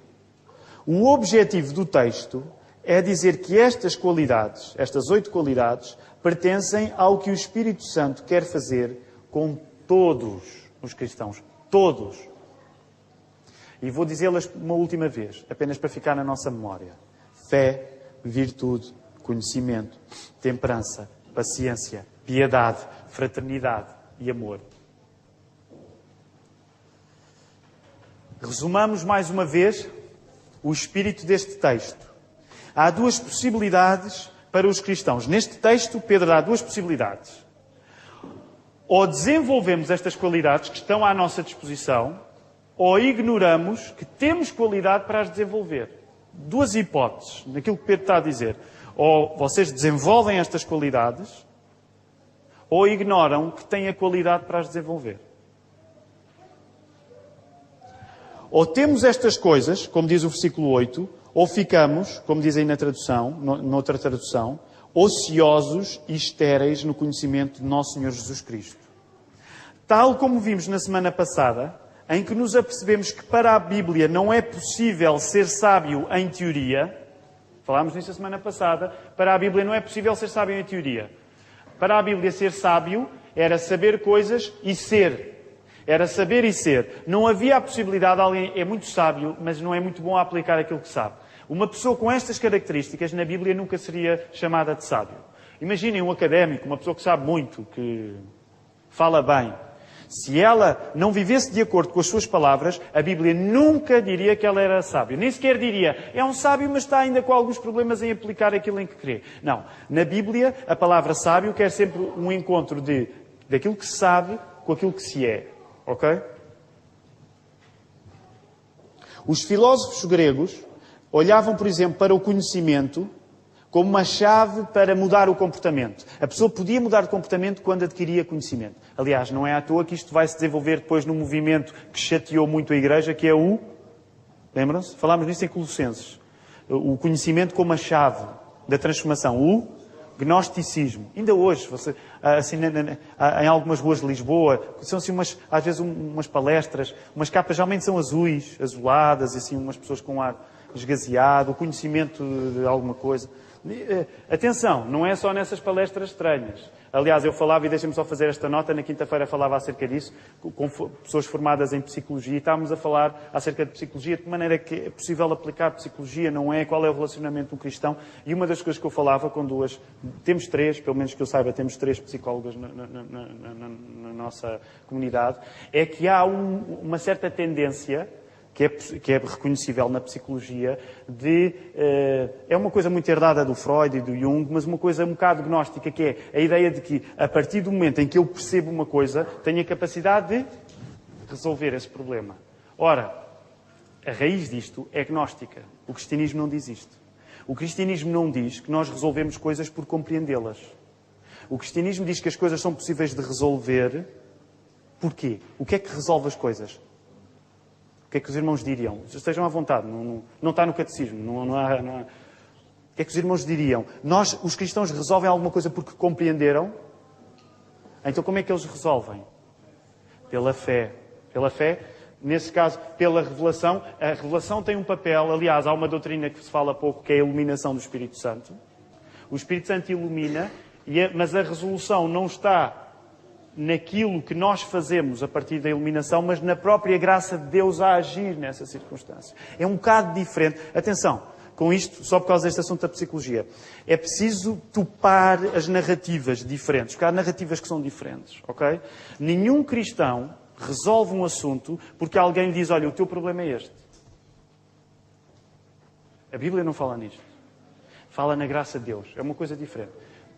O objetivo do texto é dizer que estas qualidades, estas 8 qualidades, pertencem ao que o Espírito Santo quer fazer com todos os cristãos. Todos. E vou dizê-las uma última vez, apenas para ficar na nossa memória. Fé, virtude, conhecimento, temperança, paciência, piedade, fraternidade e amor. Resumamos mais uma vez o espírito deste texto. Há 2 possibilidades para os cristãos. Neste texto, Pedro dá 2 possibilidades. Ou desenvolvemos estas qualidades que estão à nossa disposição, ou ignoramos que temos qualidade para as desenvolver. 2 hipóteses naquilo que Pedro está a dizer. Ou vocês desenvolvem estas qualidades, ou ignoram que têm a qualidade para as desenvolver. Ou temos estas coisas, como diz o versículo 8, ou ficamos, como diz aí na tradução, noutra tradução, ociosos e estéreis no conhecimento de nosso Senhor Jesus Cristo. Tal como vimos na semana passada, em que nos apercebemos que para a Bíblia não é possível ser sábio em teoria. Falámos nisso a semana passada. Para a Bíblia não é possível ser sábio em teoria. Para a Bíblia ser sábio era saber coisas e ser. Era saber e ser. Não havia a possibilidade de alguém é muito sábio, mas não é muito bom a aplicar aquilo que sabe. Uma pessoa com estas características na Bíblia nunca seria chamada de sábio. Imaginem um académico, uma pessoa que sabe muito, que fala bem. Se ela não vivesse de acordo com as suas palavras, a Bíblia nunca diria que ela era sábio. Nem sequer diria, é um sábio, mas está ainda com alguns problemas em aplicar aquilo em que crê. Não. Na Bíblia, a palavra sábio quer sempre um encontro daquilo que se sabe com aquilo que se é. Ok? Os filósofos gregos olhavam, por exemplo, para o conhecimento como uma chave para mudar o comportamento. A pessoa podia mudar de comportamento quando adquiria conhecimento. Aliás, não é à toa que isto vai se desenvolver depois num movimento que chateou muito a Igreja, que é o... Lembram-se? Falámos nisso em Colossenses. O conhecimento como a chave da transformação. O gnosticismo. Ainda hoje, assim, em algumas ruas de Lisboa, são assim às vezes umas palestras, umas capas geralmente são azuis, azuladas, e assim umas pessoas com ar... esgazeado, o conhecimento de alguma coisa. Atenção, não é só nessas palestras estranhas. Aliás, eu falava, e deixem-me só fazer esta nota, na quinta-feira falava acerca disso, com pessoas formadas em psicologia, e estávamos a falar acerca de psicologia, de que maneira que é possível aplicar psicologia, não é? Qual é o relacionamento do cristão? E uma das coisas que eu falava com duas, temos três, pelo menos que eu saiba, temos 3 psicólogas na nossa comunidade, é que há uma certa tendência que é reconhecível na psicologia, é uma coisa muito herdada do Freud e do Jung, mas uma coisa um bocado gnóstica, que é a ideia de que, a partir do momento em que eu percebo uma coisa, tenho a capacidade de resolver esse problema. Ora, a raiz disto é gnóstica. O cristianismo não diz isto. O cristianismo não diz que nós resolvemos coisas por compreendê-las. O cristianismo diz que as coisas são possíveis de resolver. Porquê? O que é que resolve as coisas? O que é que os irmãos diriam? Estejam à vontade, não está no catecismo. Não há. O que é que os irmãos diriam? Nós, os cristãos, resolvem alguma coisa porque compreenderam? Então como é que eles resolvem? Pela fé. Pela fé, nesse caso, pela revelação. A revelação tem um papel, aliás, há uma doutrina que se fala pouco, que é a iluminação do Espírito Santo. O Espírito Santo ilumina, mas a resolução não está naquilo que nós fazemos a partir da iluminação, mas na própria graça de Deus a agir nessa circunstância. É um bocado diferente. Atenção, com isto, só por causa deste assunto da psicologia, é preciso topar as narrativas diferentes, porque há narrativas que são diferentes, ok? Nenhum cristão resolve um assunto porque alguém lhe diz, olha, o teu problema é este. A Bíblia não fala nisto. Fala na graça de Deus. É uma coisa diferente.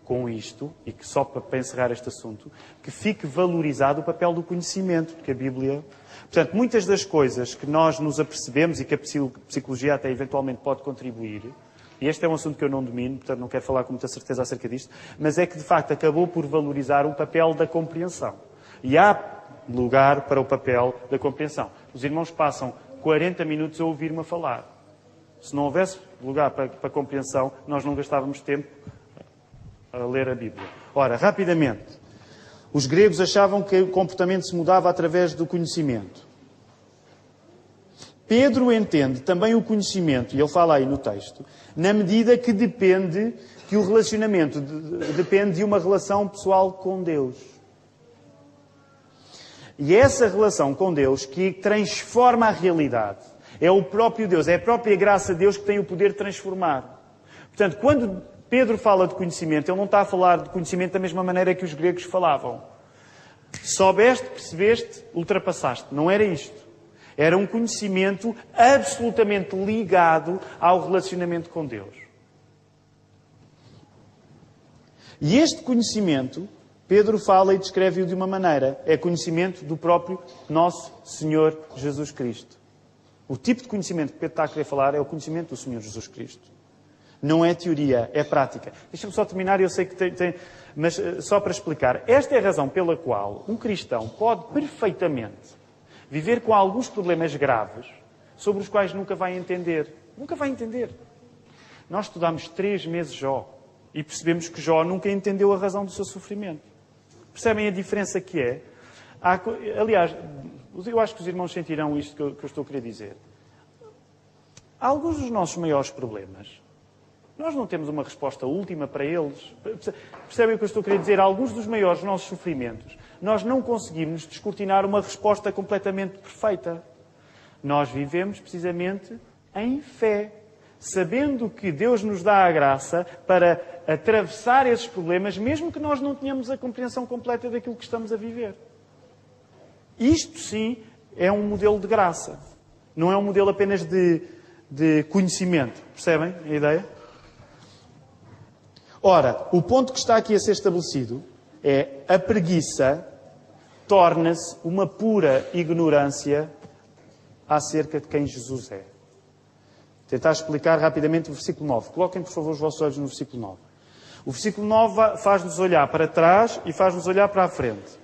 Com isto, e que só para encerrar este assunto, que fique valorizado o papel do conhecimento, porque a Bíblia... Portanto, muitas das coisas que nós nos apercebemos e que a psicologia até eventualmente pode contribuir, e este é um assunto que eu não domino, portanto não quero falar com muita certeza acerca disto, mas é que de facto acabou por valorizar o papel da compreensão. E há lugar para o papel da compreensão. Os irmãos passam 40 minutos a ouvir-me falar. Se não houvesse lugar para a compreensão, nós não gastávamos tempo a ler a Bíblia. Ora, rapidamente, os gregos achavam que o comportamento se mudava através do conhecimento. Pedro entende também o conhecimento, e ele fala aí no texto, na medida que o relacionamento depende de uma relação pessoal com Deus. E essa relação com Deus que transforma a realidade. É o próprio Deus, é a própria graça de Deus que tem o poder de transformar. Portanto, quando Pedro fala de conhecimento, ele não está a falar de conhecimento da mesma maneira que os gregos falavam. Soubeste, percebeste, ultrapassaste. Não era isto. Era um conhecimento absolutamente ligado ao relacionamento com Deus. E este conhecimento, Pedro fala e descreve-o de uma maneira. É conhecimento do próprio nosso Senhor Jesus Cristo. O tipo de conhecimento que Pedro está a querer falar é o conhecimento do Senhor Jesus Cristo. Não é teoria, é prática. Deixa-me só terminar, eu sei que tem... Mas só para explicar. Esta é a razão pela qual um cristão pode perfeitamente viver com alguns problemas graves sobre os quais nunca vai entender. Nunca vai entender. Nós estudámos 3 meses Jó e percebemos que Jó nunca entendeu a razão do seu sofrimento. Percebem a diferença que é? Aliás, eu acho que os irmãos sentirão isto que eu estou a querer dizer. Alguns dos nossos maiores problemas, nós não temos uma resposta última para eles. Percebem o que eu estou a querer dizer? Alguns dos maiores nossos sofrimentos, nós não conseguimos descortinar uma resposta completamente perfeita. Nós vivemos precisamente em fé, sabendo que Deus nos dá a graça para atravessar esses problemas, mesmo que nós não tenhamos a compreensão completa daquilo que estamos a viver. Isto, sim, é um modelo de graça. Não é um modelo apenas de conhecimento. Percebem a ideia? Ora, o ponto que está aqui a ser estabelecido é a preguiça torna-se uma pura ignorância acerca de quem Jesus é. Tentar explicar rapidamente o versículo 9. Coloquem, por favor, os vossos olhos no versículo 9. O versículo 9 faz-nos olhar para trás e faz-nos olhar para a frente.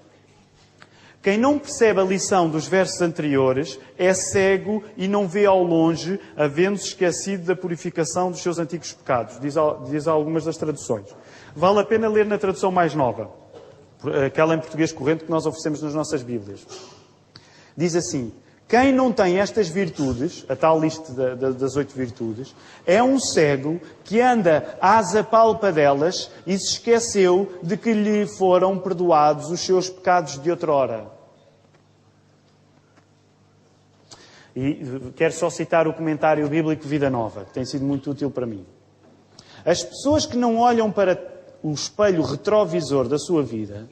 Quem não percebe a lição dos versos anteriores é cego e não vê ao longe, havendo-se esquecido da purificação dos seus antigos pecados. Diz algumas das traduções. Vale a pena ler na tradução mais nova, aquela em português corrente que nós oferecemos nas nossas Bíblias. Diz assim: Quem não tem estas virtudes, a tal lista das 8 virtudes, é um cego que anda às apalpadelas e se esqueceu de que lhe foram perdoados os seus pecados de outrora. E quero só citar o comentário bíblico Vida Nova, que tem sido muito útil para mim. As pessoas que não olham para o espelho retrovisor da sua vida,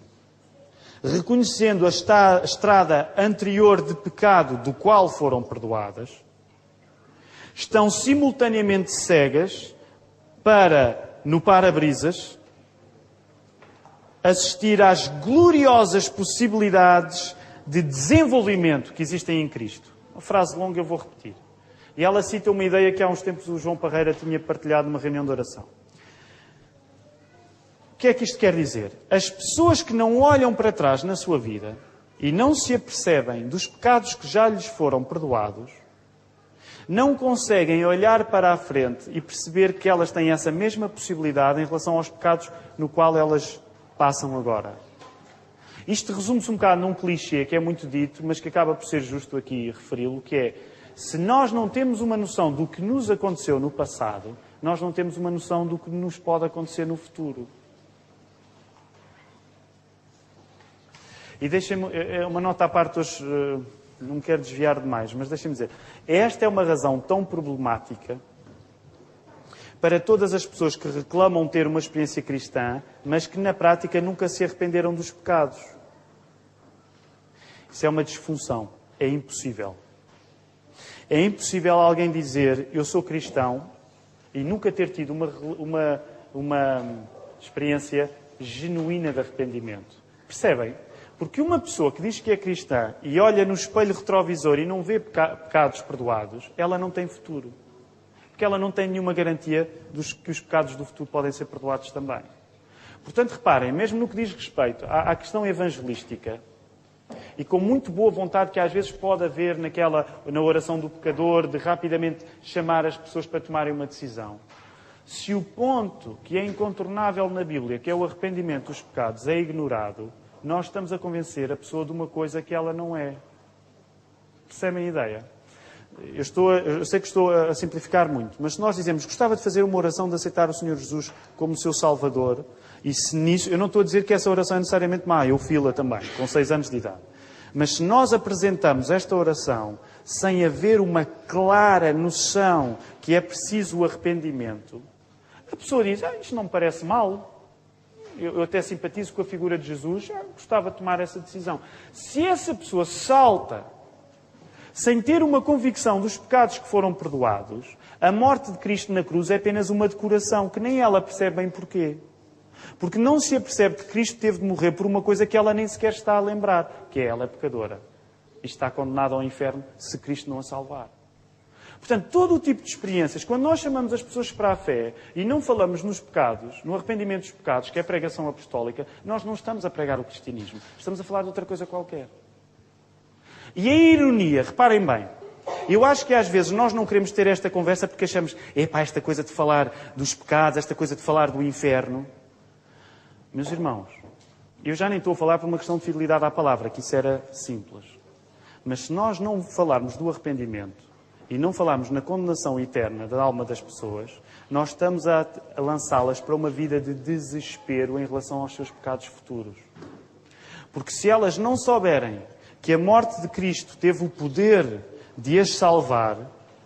reconhecendo a estrada anterior de pecado do qual foram perdoadas, estão simultaneamente cegas para, no para-brisas, assistir às gloriosas possibilidades de desenvolvimento que existem em Cristo. Uma frase longa eu vou repetir. E ela cita uma ideia que há uns tempos o João Parreira tinha partilhado numa reunião de oração. O que é que isto quer dizer? As pessoas que não olham para trás na sua vida e não se apercebem dos pecados que já lhes foram perdoados, não conseguem olhar para a frente e perceber que elas têm essa mesma possibilidade em relação aos pecados no qual elas passam agora. Isto resume-se um bocado num clichê que é muito dito, mas que acaba por ser justo aqui referi-lo, que é: se nós não temos uma noção do que nos aconteceu no passado, nós não temos uma noção do que nos pode acontecer no futuro. E deixem-me, uma nota à parte hoje, não me quero desviar demais, mas deixem-me dizer, esta é uma razão tão problemática para todas as pessoas que reclamam ter uma experiência cristã, mas que na prática nunca se arrependeram dos pecados. Isso é uma disfunção. É impossível. É impossível alguém dizer, eu sou cristão, e nunca ter tido uma experiência genuína de arrependimento. Percebem? Porque uma pessoa que diz que é cristã e olha no espelho retrovisor e não vê pecados perdoados, ela não tem futuro. Porque ela não tem nenhuma garantia que os pecados do futuro podem ser perdoados também. Portanto, reparem, mesmo no que diz respeito à questão evangelística, e com muito boa vontade que às vezes pode haver na oração do pecador, de rapidamente chamar as pessoas para tomarem uma decisão, se o ponto que é incontornável na Bíblia, que é o arrependimento dos pecados, é ignorado, nós estamos a convencer a pessoa de uma coisa que ela não é. Percebem a ideia? Eu sei que estou a simplificar muito, mas se nós dizemos que gostava de fazer uma oração de aceitar o Senhor Jesus como seu Salvador, e se nisso, eu não estou a dizer que essa oração é necessariamente má, eu fiz-la também, com 6 anos de idade. Mas se nós apresentamos esta oração sem haver uma clara noção que é preciso o arrependimento, a pessoa diz, isto não me parece mal. Eu até simpatizo com a figura de Jesus, gostava de tomar essa decisão. Se essa pessoa salta sem ter uma convicção dos pecados que foram perdoados, a morte de Cristo na cruz é apenas uma decoração, que nem ela percebe bem porquê. Porque não se apercebe que Cristo teve de morrer por uma coisa que ela nem sequer está a lembrar, que é ela é pecadora. E está condenada ao inferno se Cristo não a salvar. Portanto, todo o tipo de experiências, quando nós chamamos as pessoas para a fé e não falamos nos pecados, no arrependimento dos pecados, que é a pregação apostólica, nós não estamos a pregar o cristianismo. Estamos a falar de outra coisa qualquer. E a ironia, reparem bem, eu acho que às vezes nós não queremos ter esta conversa porque achamos, esta coisa de falar dos pecados, esta coisa de falar do inferno. Meus irmãos, eu já nem estou a falar por uma questão de fidelidade à palavra, que isso era simples. Mas se nós não falarmos do arrependimento e não falarmos na condenação eterna da alma das pessoas, nós estamos a lançá-las para uma vida de desespero em relação aos seus pecados futuros. Porque se elas não souberem que a morte de Cristo teve o poder de as salvar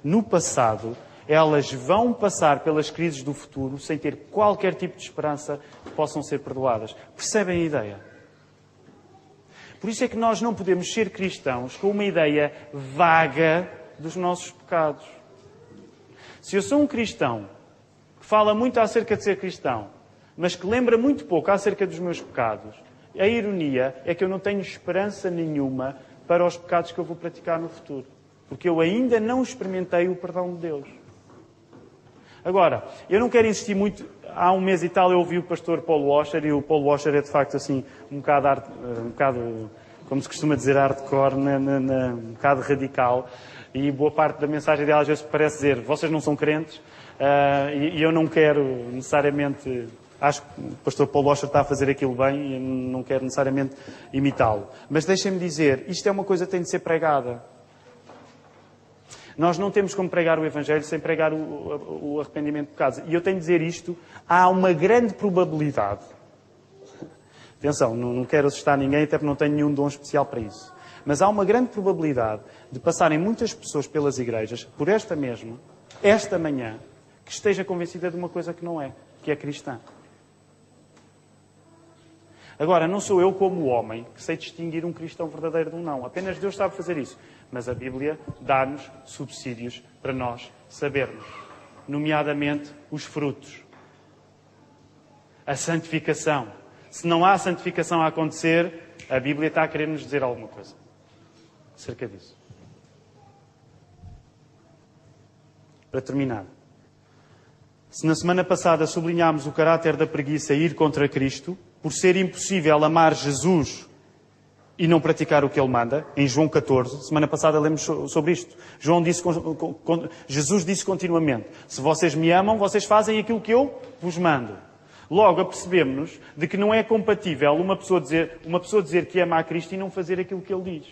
no passado, elas vão passar pelas crises do futuro sem ter qualquer tipo de esperança que possam ser perdoadas. Percebem a ideia? Por isso é que nós não podemos ser cristãos com uma ideia vaga dos nossos pecados. Se eu sou um cristão que fala muito acerca de ser cristão, mas que lembra muito pouco acerca dos meus pecados, a ironia é que eu não tenho esperança nenhuma para os pecados que eu vou praticar no futuro. Porque eu ainda não experimentei o perdão de Deus. Agora, eu não quero insistir muito. Há um mês e tal eu ouvi o pastor Paul Washer, e o Paul Washer é de facto assim um bocado como se costuma dizer, hardcore, um bocado radical. E boa parte da mensagem dela às vezes parece dizer, vocês não são crentes, e eu não quero necessariamente... Acho que o pastor Paulo Washer está a fazer aquilo bem e não quero necessariamente imitá-lo. Mas deixem-me dizer, isto é uma coisa que tem de ser pregada. Nós não temos como pregar o Evangelho sem pregar o arrependimento de pecados. E eu tenho de dizer isto, há uma grande probabilidade. Atenção, não quero assustar ninguém, até porque não tenho nenhum dom especial para isso. Mas há uma grande probabilidade de passarem muitas pessoas pelas igrejas, por esta manhã, que esteja convencida de uma coisa que não é, que é cristã. Agora, não sou eu como homem que sei distinguir um cristão verdadeiro de um não. Apenas Deus sabe fazer isso. Mas a Bíblia dá-nos subsídios para nós sabermos. Nomeadamente, os frutos. A santificação. Se não há santificação a acontecer, a Bíblia está a querer nos dizer alguma coisa acerca disso. Para terminar. Se na semana passada sublinhámos o caráter da preguiça e ir contra Cristo, por ser impossível amar Jesus e não praticar o que Ele manda, em João 14, semana passada lemos sobre isto. Jesus disse continuamente, se vocês me amam, vocês fazem aquilo que eu vos mando. Logo, apercebemos-nos de que não é compatível uma pessoa dizer que ama a Cristo e não fazer aquilo que Ele diz.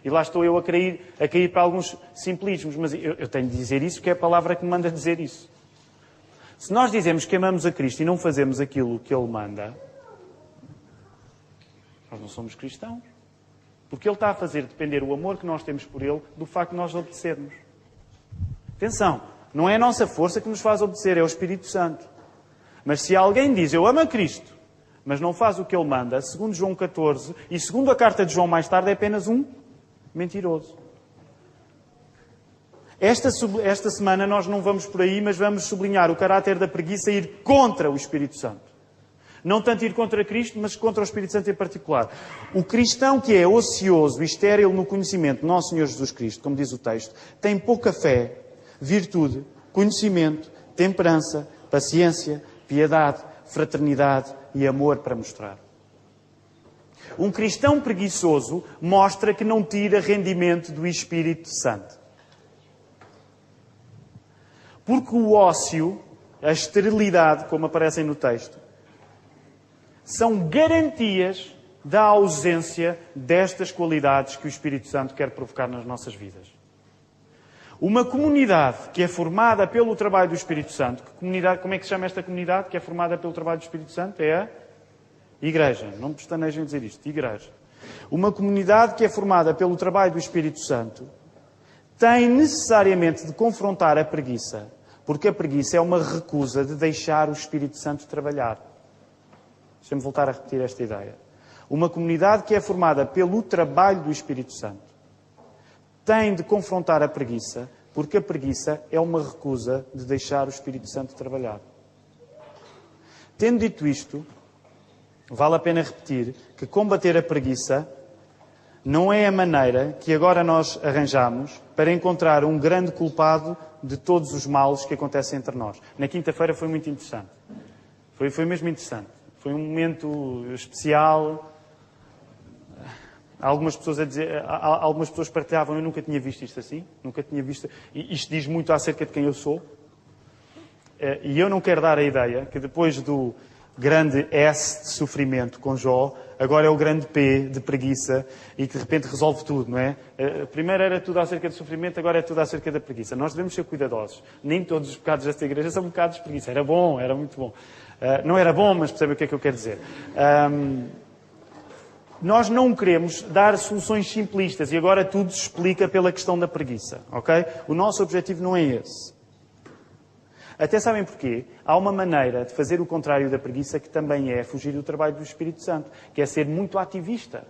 E lá estou eu a cair para alguns simplismos, mas eu tenho de dizer isso porque é a palavra que me manda dizer isso. Se nós dizemos que amamos a Cristo e não fazemos aquilo que Ele manda, nós não somos cristãos. Porque Ele está a fazer depender o amor que nós temos por Ele do facto de nós obedecermos. Atenção, não é a nossa força que nos faz obedecer, é o Espírito Santo. Mas se alguém diz, eu amo a Cristo, mas não faz o que Ele manda, segundo João 14, e segundo a carta de João mais tarde, é apenas um mentiroso. Esta semana nós não vamos por aí, mas vamos sublinhar o caráter da preguiça e ir contra o Espírito Santo. Não tanto ir contra Cristo, mas contra o Espírito Santo em particular. O cristão que é ocioso e estéril no conhecimento de Nosso Senhor Jesus Cristo, como diz o texto, tem pouca fé, virtude, conhecimento, temperança, paciência, piedade, fraternidade e amor para mostrar. Um cristão preguiçoso mostra que não tira rendimento do Espírito Santo. Porque o ócio, a esterilidade, como aparecem no texto, são garantias da ausência destas qualidades que o Espírito Santo quer provocar nas nossas vidas. Uma comunidade que é formada pelo trabalho do Espírito Santo, como é que se chama esta comunidade que é formada pelo trabalho do Espírito Santo? É a Igreja. Não me pestanejem dizer isto. Igreja. Uma comunidade que é formada pelo trabalho do Espírito Santo tem necessariamente de confrontar a preguiça, porque a preguiça é uma recusa de deixar o Espírito Santo trabalhar. Deixa-me voltar a repetir esta ideia. Uma comunidade que é formada pelo trabalho do Espírito Santo tem de confrontar a preguiça, porque a preguiça é uma recusa de deixar o Espírito Santo trabalhar. Tendo dito isto, vale a pena repetir que combater a preguiça não é a maneira que agora nós arranjamos para encontrar um grande culpado de todos os males que acontecem entre nós. Na quinta-feira foi muito interessante. Foi mesmo interessante. Foi um momento especial. Algumas pessoas partilhavam, eu nunca tinha visto isto assim, nunca tinha visto. E isto diz muito acerca de quem eu sou. E eu não quero dar a ideia que depois do grande S de sofrimento com Jó, agora é o grande P de preguiça e que de repente resolve tudo, não é? Primeiro era tudo acerca de sofrimento, agora é tudo acerca da preguiça. Nós devemos ser cuidadosos. Nem todos os pecados desta igreja são pecados de preguiça. Era bom, era muito bom. Não era bom, mas percebe o que é que eu quero dizer. Nós não queremos dar soluções simplistas e agora tudo se explica pela questão da preguiça, ok? O nosso objetivo não é esse. Até sabem porquê? Há uma maneira de fazer o contrário da preguiça que também é fugir do trabalho do Espírito Santo, que é ser muito ativista.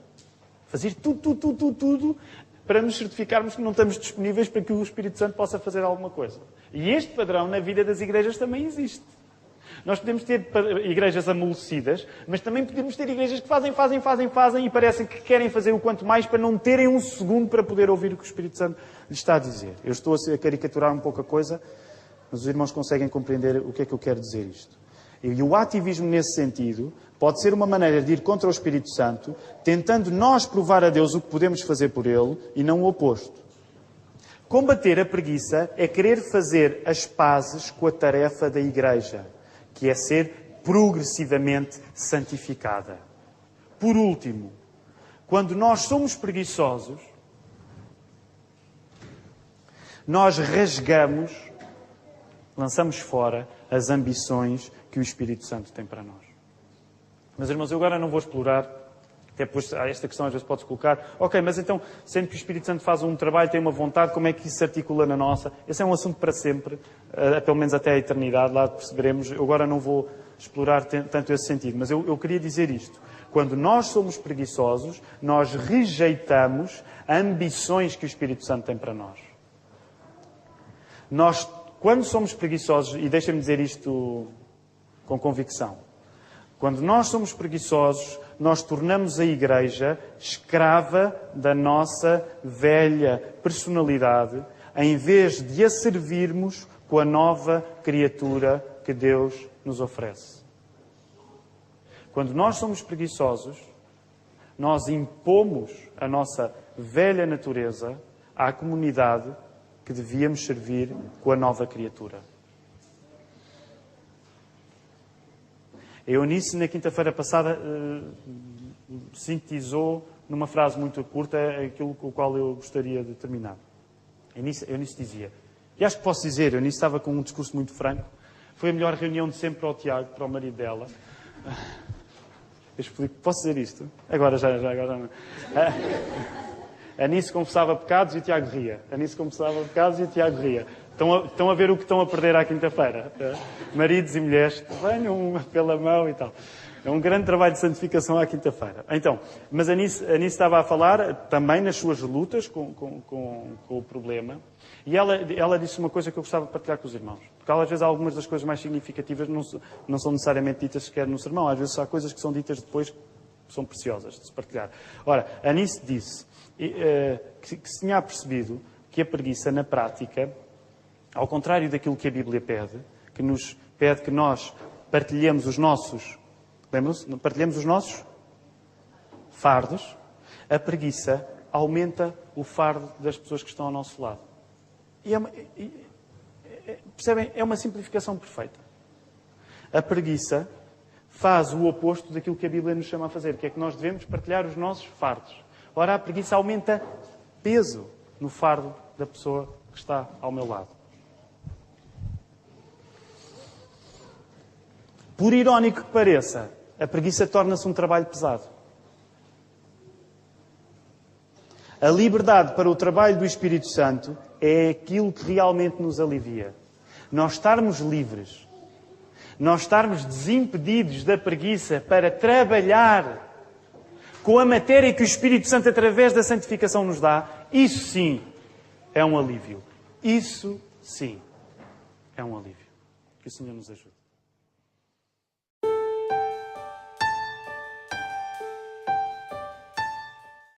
Fazer tudo para nos certificarmos que não estamos disponíveis para que o Espírito Santo possa fazer alguma coisa. E este padrão na vida das igrejas também existe. Nós podemos ter igrejas amolecidas, mas também podemos ter igrejas que fazem e parecem que querem fazer o quanto mais para não terem um segundo para poder ouvir o que o Espírito Santo lhes está a dizer. Eu estou a caricaturar um pouco a coisa, mas os irmãos conseguem compreender o que é que eu quero dizer isto. E o ativismo nesse sentido pode ser uma maneira de ir contra o Espírito Santo, tentando nós provar a Deus o que podemos fazer por Ele e não o oposto. Combater a preguiça é querer fazer as pazes com a tarefa da Igreja, que é ser progressivamente santificada. Por último, quando nós somos preguiçosos, nós rasgamos, lançamos fora as ambições que o Espírito Santo tem para nós. Meus irmãos, eu agora não vou explorar, até depois esta questão às vezes pode-se colocar, ok, mas então, sendo que o Espírito Santo faz um trabalho, tem uma vontade, como é que isso se articula na nossa? Esse é um assunto para sempre, pelo menos até a eternidade, lá perceberemos. Eu agora não vou explorar tanto esse sentido, mas eu queria dizer isto. Quando nós somos preguiçosos, nós rejeitamos ambições que o Espírito Santo tem para nós. Nós, quando somos preguiçosos, e deixem-me dizer isto com convicção, quando nós somos preguiçosos, nós tornamos a Igreja escrava da nossa velha personalidade, em vez de a servirmos com a nova criatura que Deus nos oferece. Quando nós somos preguiçosos, nós impomos a nossa velha natureza à comunidade que devíamos servir com a nova criatura. A Eunice, na quinta-feira passada, sintetizou numa frase muito curta aquilo com o qual eu gostaria de terminar. A Eunice dizia, e acho que posso dizer, a Eunice estava com um discurso muito franco, foi a melhor reunião de sempre para o Tiago, para o marido dela. Eu explico, posso dizer isto? Agora não. A Anice confessava pecados e o Tiago ria. A Anice confessava pecados e o Tiago ria. Estão a ver o que estão a perder à quinta-feira. Maridos e mulheres, venham pela mão e tal. É um grande trabalho de santificação à quinta-feira. Então, mas a Anice estava a falar também nas suas lutas com o problema. E ela disse uma coisa que eu gostava de partilhar com os irmãos. Porque às vezes algumas das coisas mais significativas não são necessariamente ditas sequer no sermão. Às vezes há coisas que são ditas depois que são preciosas de se partilhar. Ora, a Anice disse que se tinha percebido que a preguiça na prática, ao contrário daquilo que a Bíblia pede, que nos pede que nós partilhemos os nossos... Lembram-se? Partilhamos os nossos fardos. A preguiça aumenta o fardo das pessoas que estão ao nosso lado. Percebem? É uma simplificação perfeita. A preguiça faz o oposto daquilo que a Bíblia nos chama a fazer, que é que nós devemos partilhar os nossos fardos. Ora, a preguiça aumenta peso no fardo da pessoa que está ao meu lado. Por irónico que pareça, a preguiça torna-se um trabalho pesado. A liberdade para o trabalho do Espírito Santo é aquilo que realmente nos alivia. Nós estarmos livres, nós estarmos desimpedidos da preguiça para trabalhar com a matéria que o Espírito Santo, através da santificação, nos dá, isso sim é um alívio. Isso sim é um alívio. Que o Senhor nos ajude.